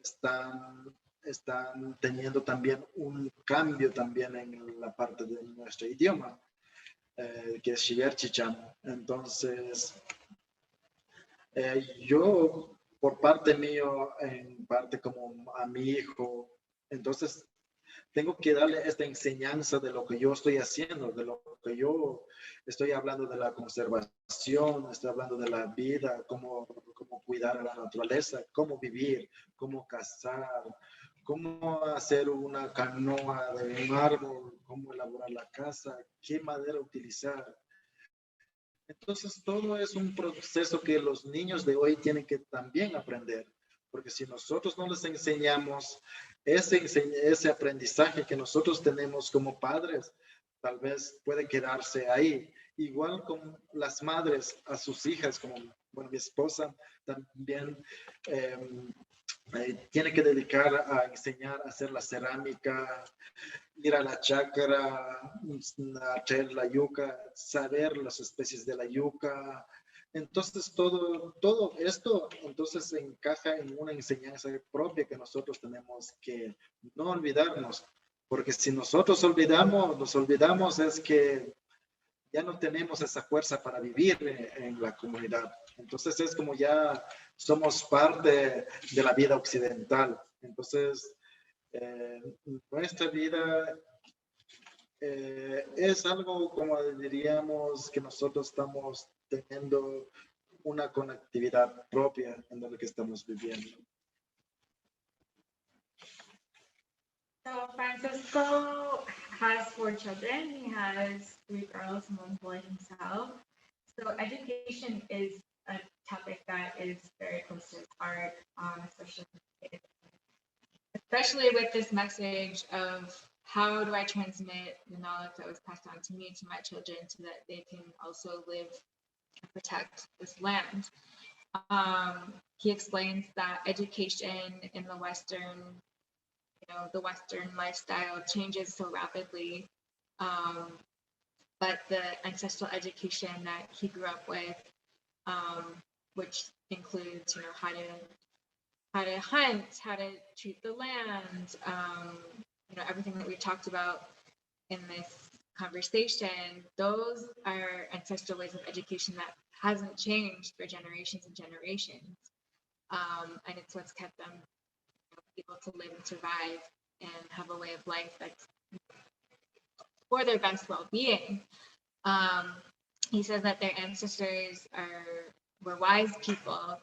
están teniendo también un cambio también en la parte de nuestro idioma, que es Shiwiar. Entonces, yo, por parte mío, en parte como a mi hijo, entonces tengo que darle esta enseñanza de lo que yo estoy haciendo, de lo que yo estoy hablando de la conservación, estoy hablando de la vida, cómo cuidar a la naturaleza, cómo vivir, cómo cazar, cómo hacer una canoa de un árbol, cómo elaborar la casa, qué madera utilizar. Entonces, todo es un proceso que los niños de hoy tienen que también aprender, porque si nosotros no les enseñamos ese aprendizaje que nosotros tenemos como padres, tal vez puede quedarse ahí. Igual con las madres a sus hijas, como bueno, mi esposa también tiene que dedicar a enseñar a hacer la cerámica, ir a la chacra, a traer la yuca, saber las especies de la yuca. Entonces, todo esto entonces encaja en una enseñanza propia que nosotros tenemos que no olvidarnos, porque si nosotros nos olvidamos es que ya no tenemos esa fuerza para vivir en la comunidad. Entonces es como ya somos parte de la vida occidental. Entonces, nuestra vida es algo como diríamos que nosotros estamos teniendo una conectividad propia en lo que estamos viviendo. So Francisco has 4 children. He has 3 girls and 1 boy himself. So education is a topic that is very close to his heart, especially with this message of how do I transmit the knowledge that was passed on to me to my children so that they can also live and protect this land. He explains that education in the Western, the Western lifestyle changes so rapidly, but the ancestral education that he grew up with, which includes, how to hunt, how to treat the land, everything that we talked about in this conversation, those are ancestral ways of education that hasn't changed for generations and generations. And it's what's kept them able to live and survive and have a way of life that's for their best well-being. He says that their ancestors were wise people,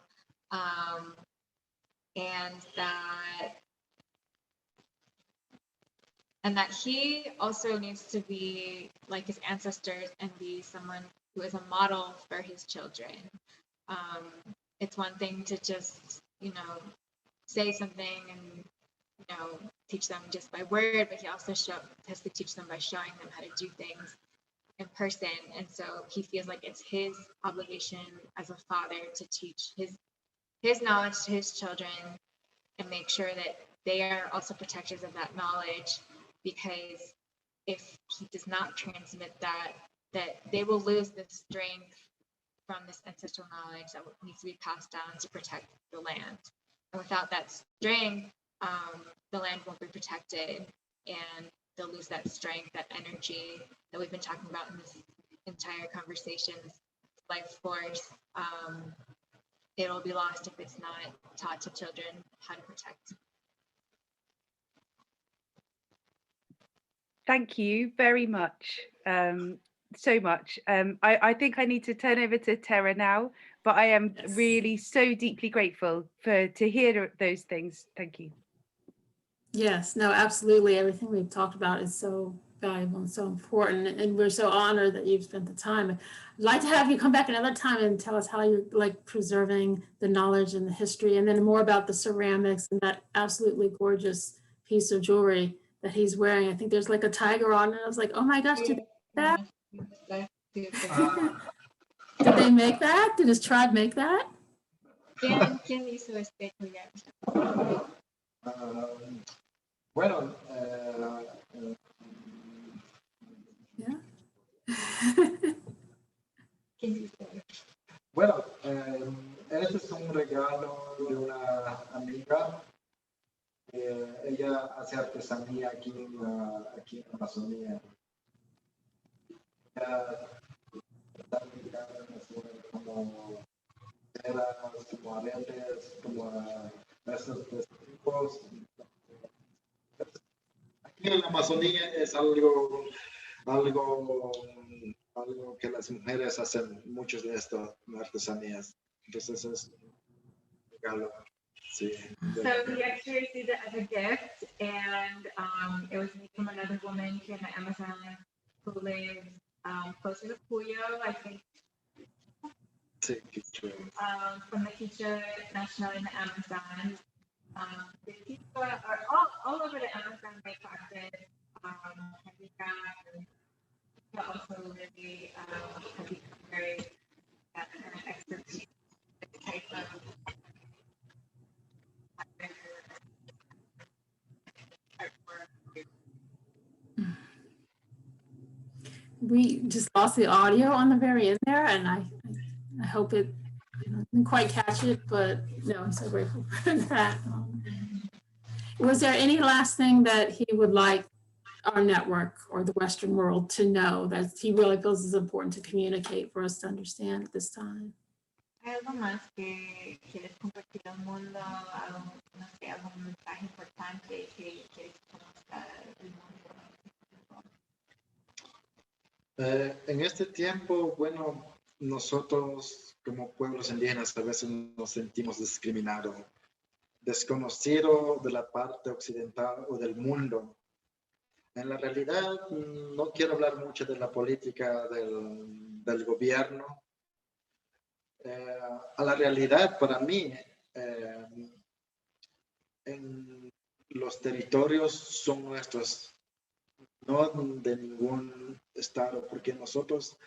and that he also needs to be like his ancestors and be someone who is a model for his children. It's one thing to just, say something and, teach them just by word, but he also has to teach them by showing them how to do things in person. And so he feels like it's his obligation as a father to teach his knowledge to his children and make sure that they are also protectors of that knowledge, because if he does not transmit that they will lose the strength from this ancestral knowledge that needs to be passed down to protect the land. And without that strength, the land won't be protected, and they'll lose that strength, that energy that we've been talking about in this entire conversation, this life force. It'll be lost if it's not taught to children how to protect. Thank you very much. So much. I think I need to turn over to Tara now, but I am really so deeply grateful to hear those things. Thank you. Yes, no, absolutely. Everything we've talked about is so valuable and so important, and we're so honored that you've spent the time. I'd like to have you come back another time and tell us how you're preserving the knowledge and the history, and then more about the ceramics and that absolutely gorgeous piece of jewelry that he's wearing. I think there's like a tiger on it. I was like, oh my gosh, did they make that? Did they make that? Did his tribe make that? ¿Quién hizo este collar? Bueno, ¿Qué hiciste? Bueno, este es un regalo de una amiga. Ella hace artesanía aquí en Amazonía. Ella está dedicada a hacer como telas, como aretes, como estos tipos. Aquí en la Amazonía es algo que las mujeres hacen muchos de estas artesanías. Entonces es un regalo. Sí. So he actually received it as a gift, and it was made from another woman here in the Amazon who lives closer to Puyo, I think, Sí, qué chulo. from the Quichua National in the Amazon. The Quichua are all over the Amazon. They practice handicraft, and also really have become very expertise in this type of We just lost the audio on the very end there, and I hope it, I didn't quite catch it, but no, I'm so grateful for that. Was there any last thing that he would like our network or the Western world to know that he really feels is important to communicate for us to understand at this time? ¿Hay algo más que quieres compartir al mundo? Algo, no sé, algún mensaje importante que quieres conozca el mundo? En este tiempo, bueno, nosotros como pueblos indígenas a veces nos sentimos discriminados, desconocidos de la parte occidental o del mundo. En la realidad, no quiero hablar mucho de la política del gobierno. A la realidad, para mí, en los territorios son nuestros, no de ningún estado, porque nosotros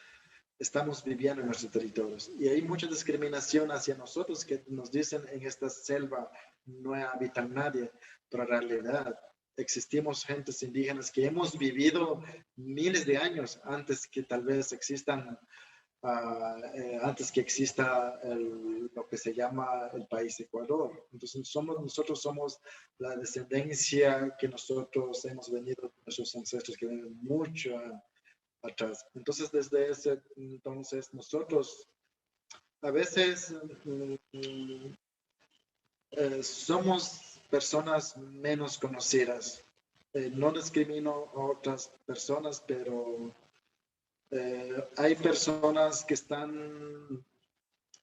estamos viviendo en nuestros territorios y hay mucha discriminación hacia nosotros que nos dicen en esta selva no habita nadie, pero en realidad existimos gentes indígenas que hemos vivido miles de años antes que tal vez existan, antes que exista lo que se llama el país Ecuador. Entonces nosotros somos la descendencia que nosotros hemos venido de nuestros ancestros que vienen mucho atrás. Entonces, desde ese entonces, nosotros a veces somos personas menos conocidas. No discrimino a otras personas, pero hay personas que están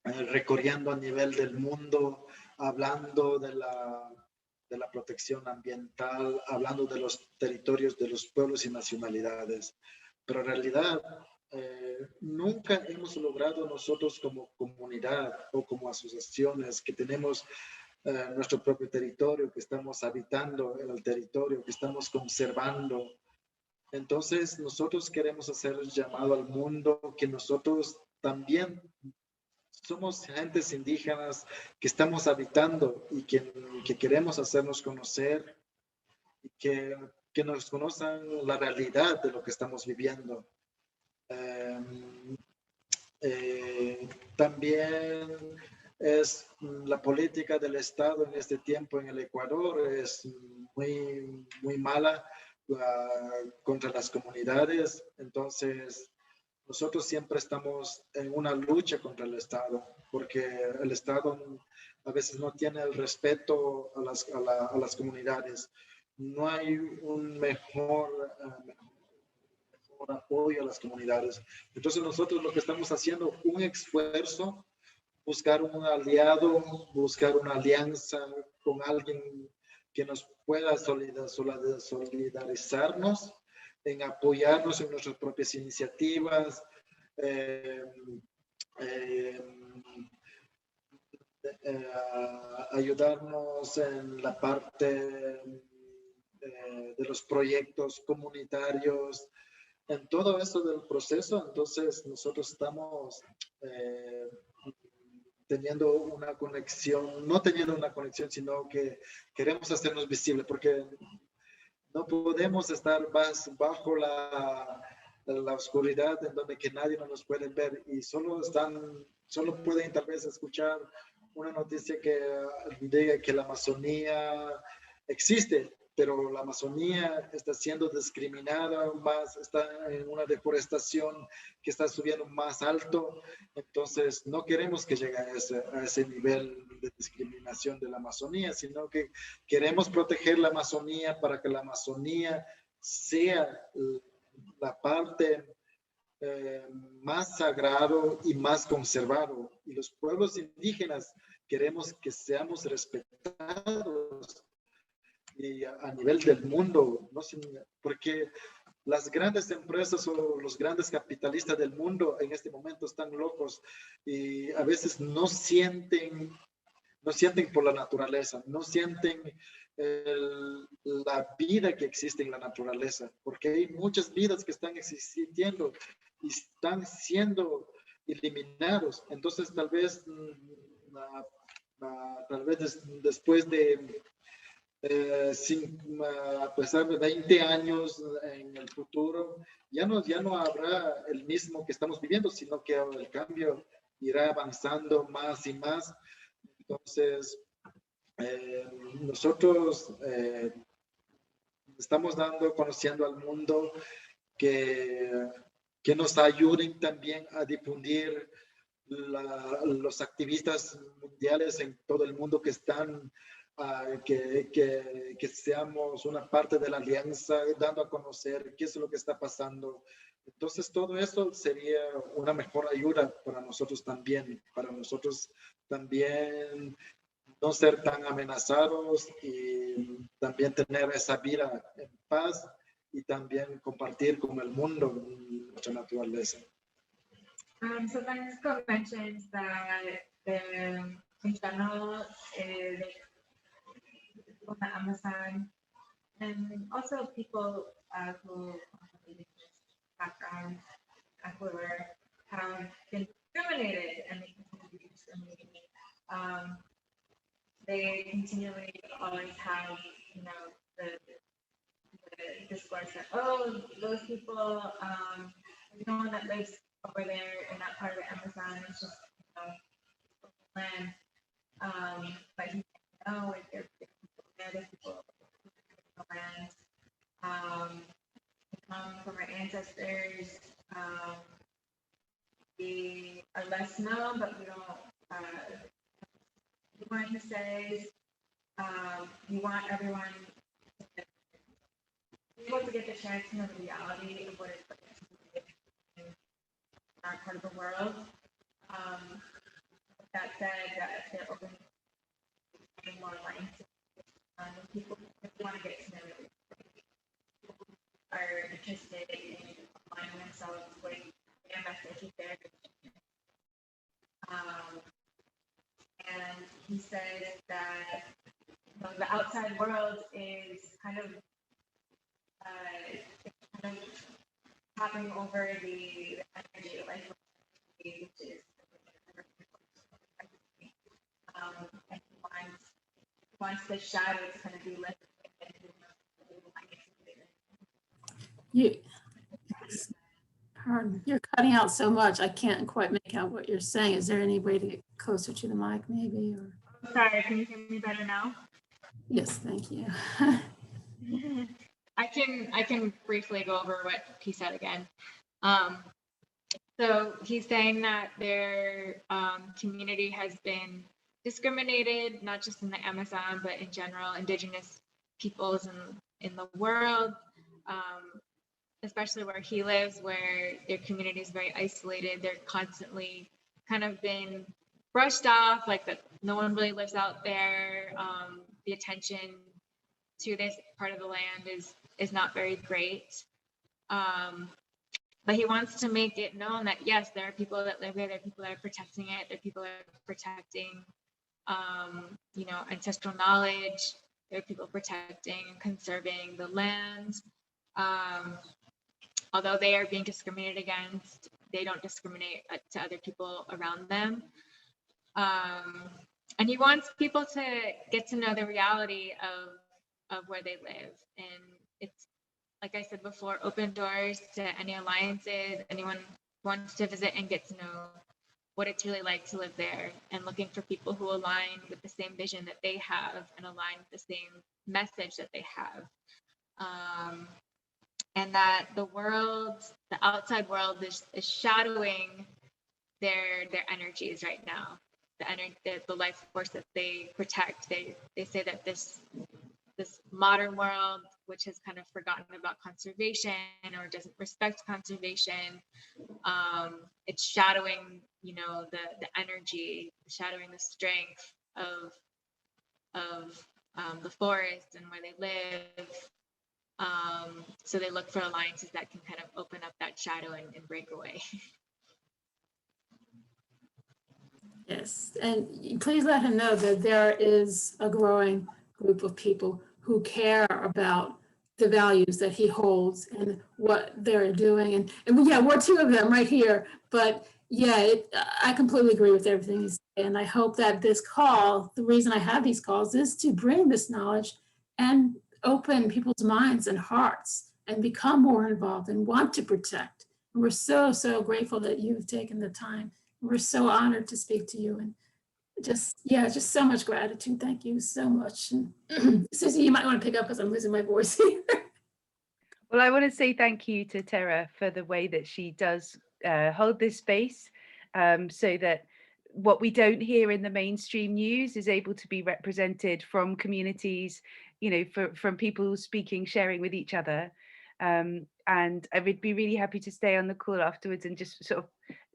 recorriendo a nivel del mundo, hablando de la protección ambiental, hablando de los territorios de los pueblos y nacionalidades. Pero en realidad nunca hemos logrado nosotros como comunidad o como asociaciones que tenemos nuestro propio territorio, que estamos habitando en el territorio, que estamos conservando. Entonces nosotros queremos hacer el llamado al mundo que nosotros también somos gentes indígenas que estamos habitando y que queremos hacernos conocer y que nos conozcan la realidad de lo que estamos viviendo. También es la política del Estado en este tiempo en el Ecuador es muy, muy mala contra las comunidades. Entonces, nosotros siempre estamos en una lucha contra el Estado, porque el Estado a veces no tiene el respeto a las comunidades. No hay un mejor apoyo a las comunidades. Entonces nosotros lo que estamos haciendo, un esfuerzo, buscar un aliado, buscar una alianza con alguien que nos pueda solidarizarnos, en apoyarnos en nuestras propias iniciativas, ayudarnos en la parte de los proyectos comunitarios, en todo eso del proceso. Entonces nosotros estamos teniendo una conexión, no teniendo una conexión, sino que queremos hacernos visibles, porque no podemos estar más bajo la oscuridad en donde que nadie nos puede ver y solo pueden tal vez escuchar una noticia que diga que la Amazonía existe, pero la Amazonía está siendo discriminada más, está en una deforestación que está subiendo más alto, entonces no queremos que llegue a ese nivel de discriminación de la Amazonía, sino que queremos proteger la Amazonía para que la Amazonía sea la parte más sagrado y más conservado. Y los pueblos indígenas queremos que seamos respetados y a nivel del mundo, ¿no? Porque las grandes empresas o los grandes capitalistas del mundo en este momento están locos y a veces no sienten por la naturaleza, no sienten la vida que existe en la naturaleza, porque hay muchas vidas que están existiendo y están siendo eliminados. Entonces, tal vez después de, a pesar de 20 años en el futuro, ya no habrá el mismo que estamos viviendo, sino que el cambio irá avanzando más y más. Entonces, nosotros estamos conociendo al mundo que nos ayuden también a difundir los activistas mundiales en todo el mundo que están, que seamos una parte de la alianza, dando a conocer qué es lo que está pasando. Entonces, todo eso sería una mejor ayuda para nosotros también no ser tan amenazados y también tener esa vida en paz y también compartir con el mundo nuestra naturaleza. So Francisco mentions that in general, people in the Amazon and also people who come from Indigenous backgrounds, Ecuador, have been discriminated and they continue to be discriminated. They continually always have, the discourse that, oh, those people, no one that lives over there in that part of the Amazon is just, land. But he know if there's people there, there's people in the land. We come from our ancestors. We are less known, but we don't. The one who says we want everyone to be able to get the chance to know the reality of what it's like to live in our part of the world. That said, that they're open to more lines. People want to get to know it. People are interested in aligning themselves with their message, with their vision. And he says that the outside world is kind of hopping over the energy of life, which is and he wants the shadow to kind of be lifted. You're cutting out so much, I can't quite make out what you're saying. Is there any way to get closer to the mic maybe? Or? Sorry, can you hear me better now? Yes, thank you. I can briefly go over what he said again. So he's saying that their community has been discriminated, not just in the Amazon, but in general, Indigenous peoples in the world, especially where he lives, where their community is very isolated. They're constantly kind of been brushed off, like that no one really lives out there. The attention to this part of the land is not very great. But he wants to make it known that yes, there are people that live there, there are people that are protecting it, there are people that are protecting ancestral knowledge, there are people protecting and conserving the land. Although they are being discriminated against, they don't discriminate to other people around them. And he wants people to get to know the reality of where they live. And it's like I said before, open doors to any alliances, anyone who wants to visit and get to know what it's really like to live there, and looking for people who align with the same vision that they have and align with the same message that they have. And that the world, the outside world is shadowing their energies right now. The life force that they protect. They say that this modern world, which has kind of forgotten about conservation or doesn't respect conservation, it's shadowing, you know, the energy, shadowing the strength of the forest and where they live. So they look for alliances that can kind of open up that shadow and break away. Yes, and please let him know that there is a growing group of people who care about the values that he holds and what they're doing. And yeah, we're two of them right here. But yeah, I completely agree with everything you say. And I hope that this call, the reason I have these calls is to bring this knowledge and open people's minds and hearts and become more involved and want to protect. And we're so, so grateful that you've taken the time. We're so honored to speak to you, and just so much gratitude. Thank you so much. And Susie, you might want to pick up because I'm losing my voice here. Well, I want to say thank you to Tara for the way that she does hold this space, so that what we don't hear in the mainstream news is able to be represented from communities, you know, from people speaking, sharing with each other. And I would be really happy to stay on the call afterwards and just sort of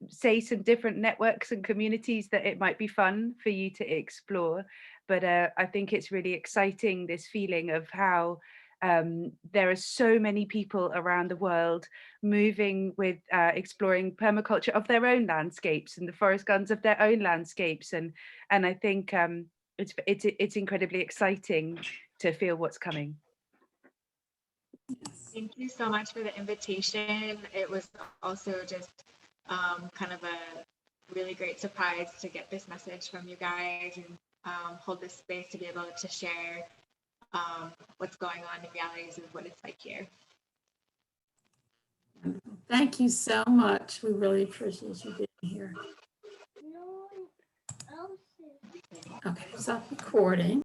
say some different networks and communities that it might be fun for you to explore. But I think it's really exciting, this feeling of how there are so many people around the world moving with exploring permaculture of their own landscapes and the forest gardens of their own landscapes. And I think it's incredibly exciting to feel what's coming. Thank you so much for the invitation. It was also just kind of a really great surprise to get this message from you guys and hold this space to be able to share what's going on in realities of what it's like here. Thank you so much. We really appreciate you being here. Okay, stop recording.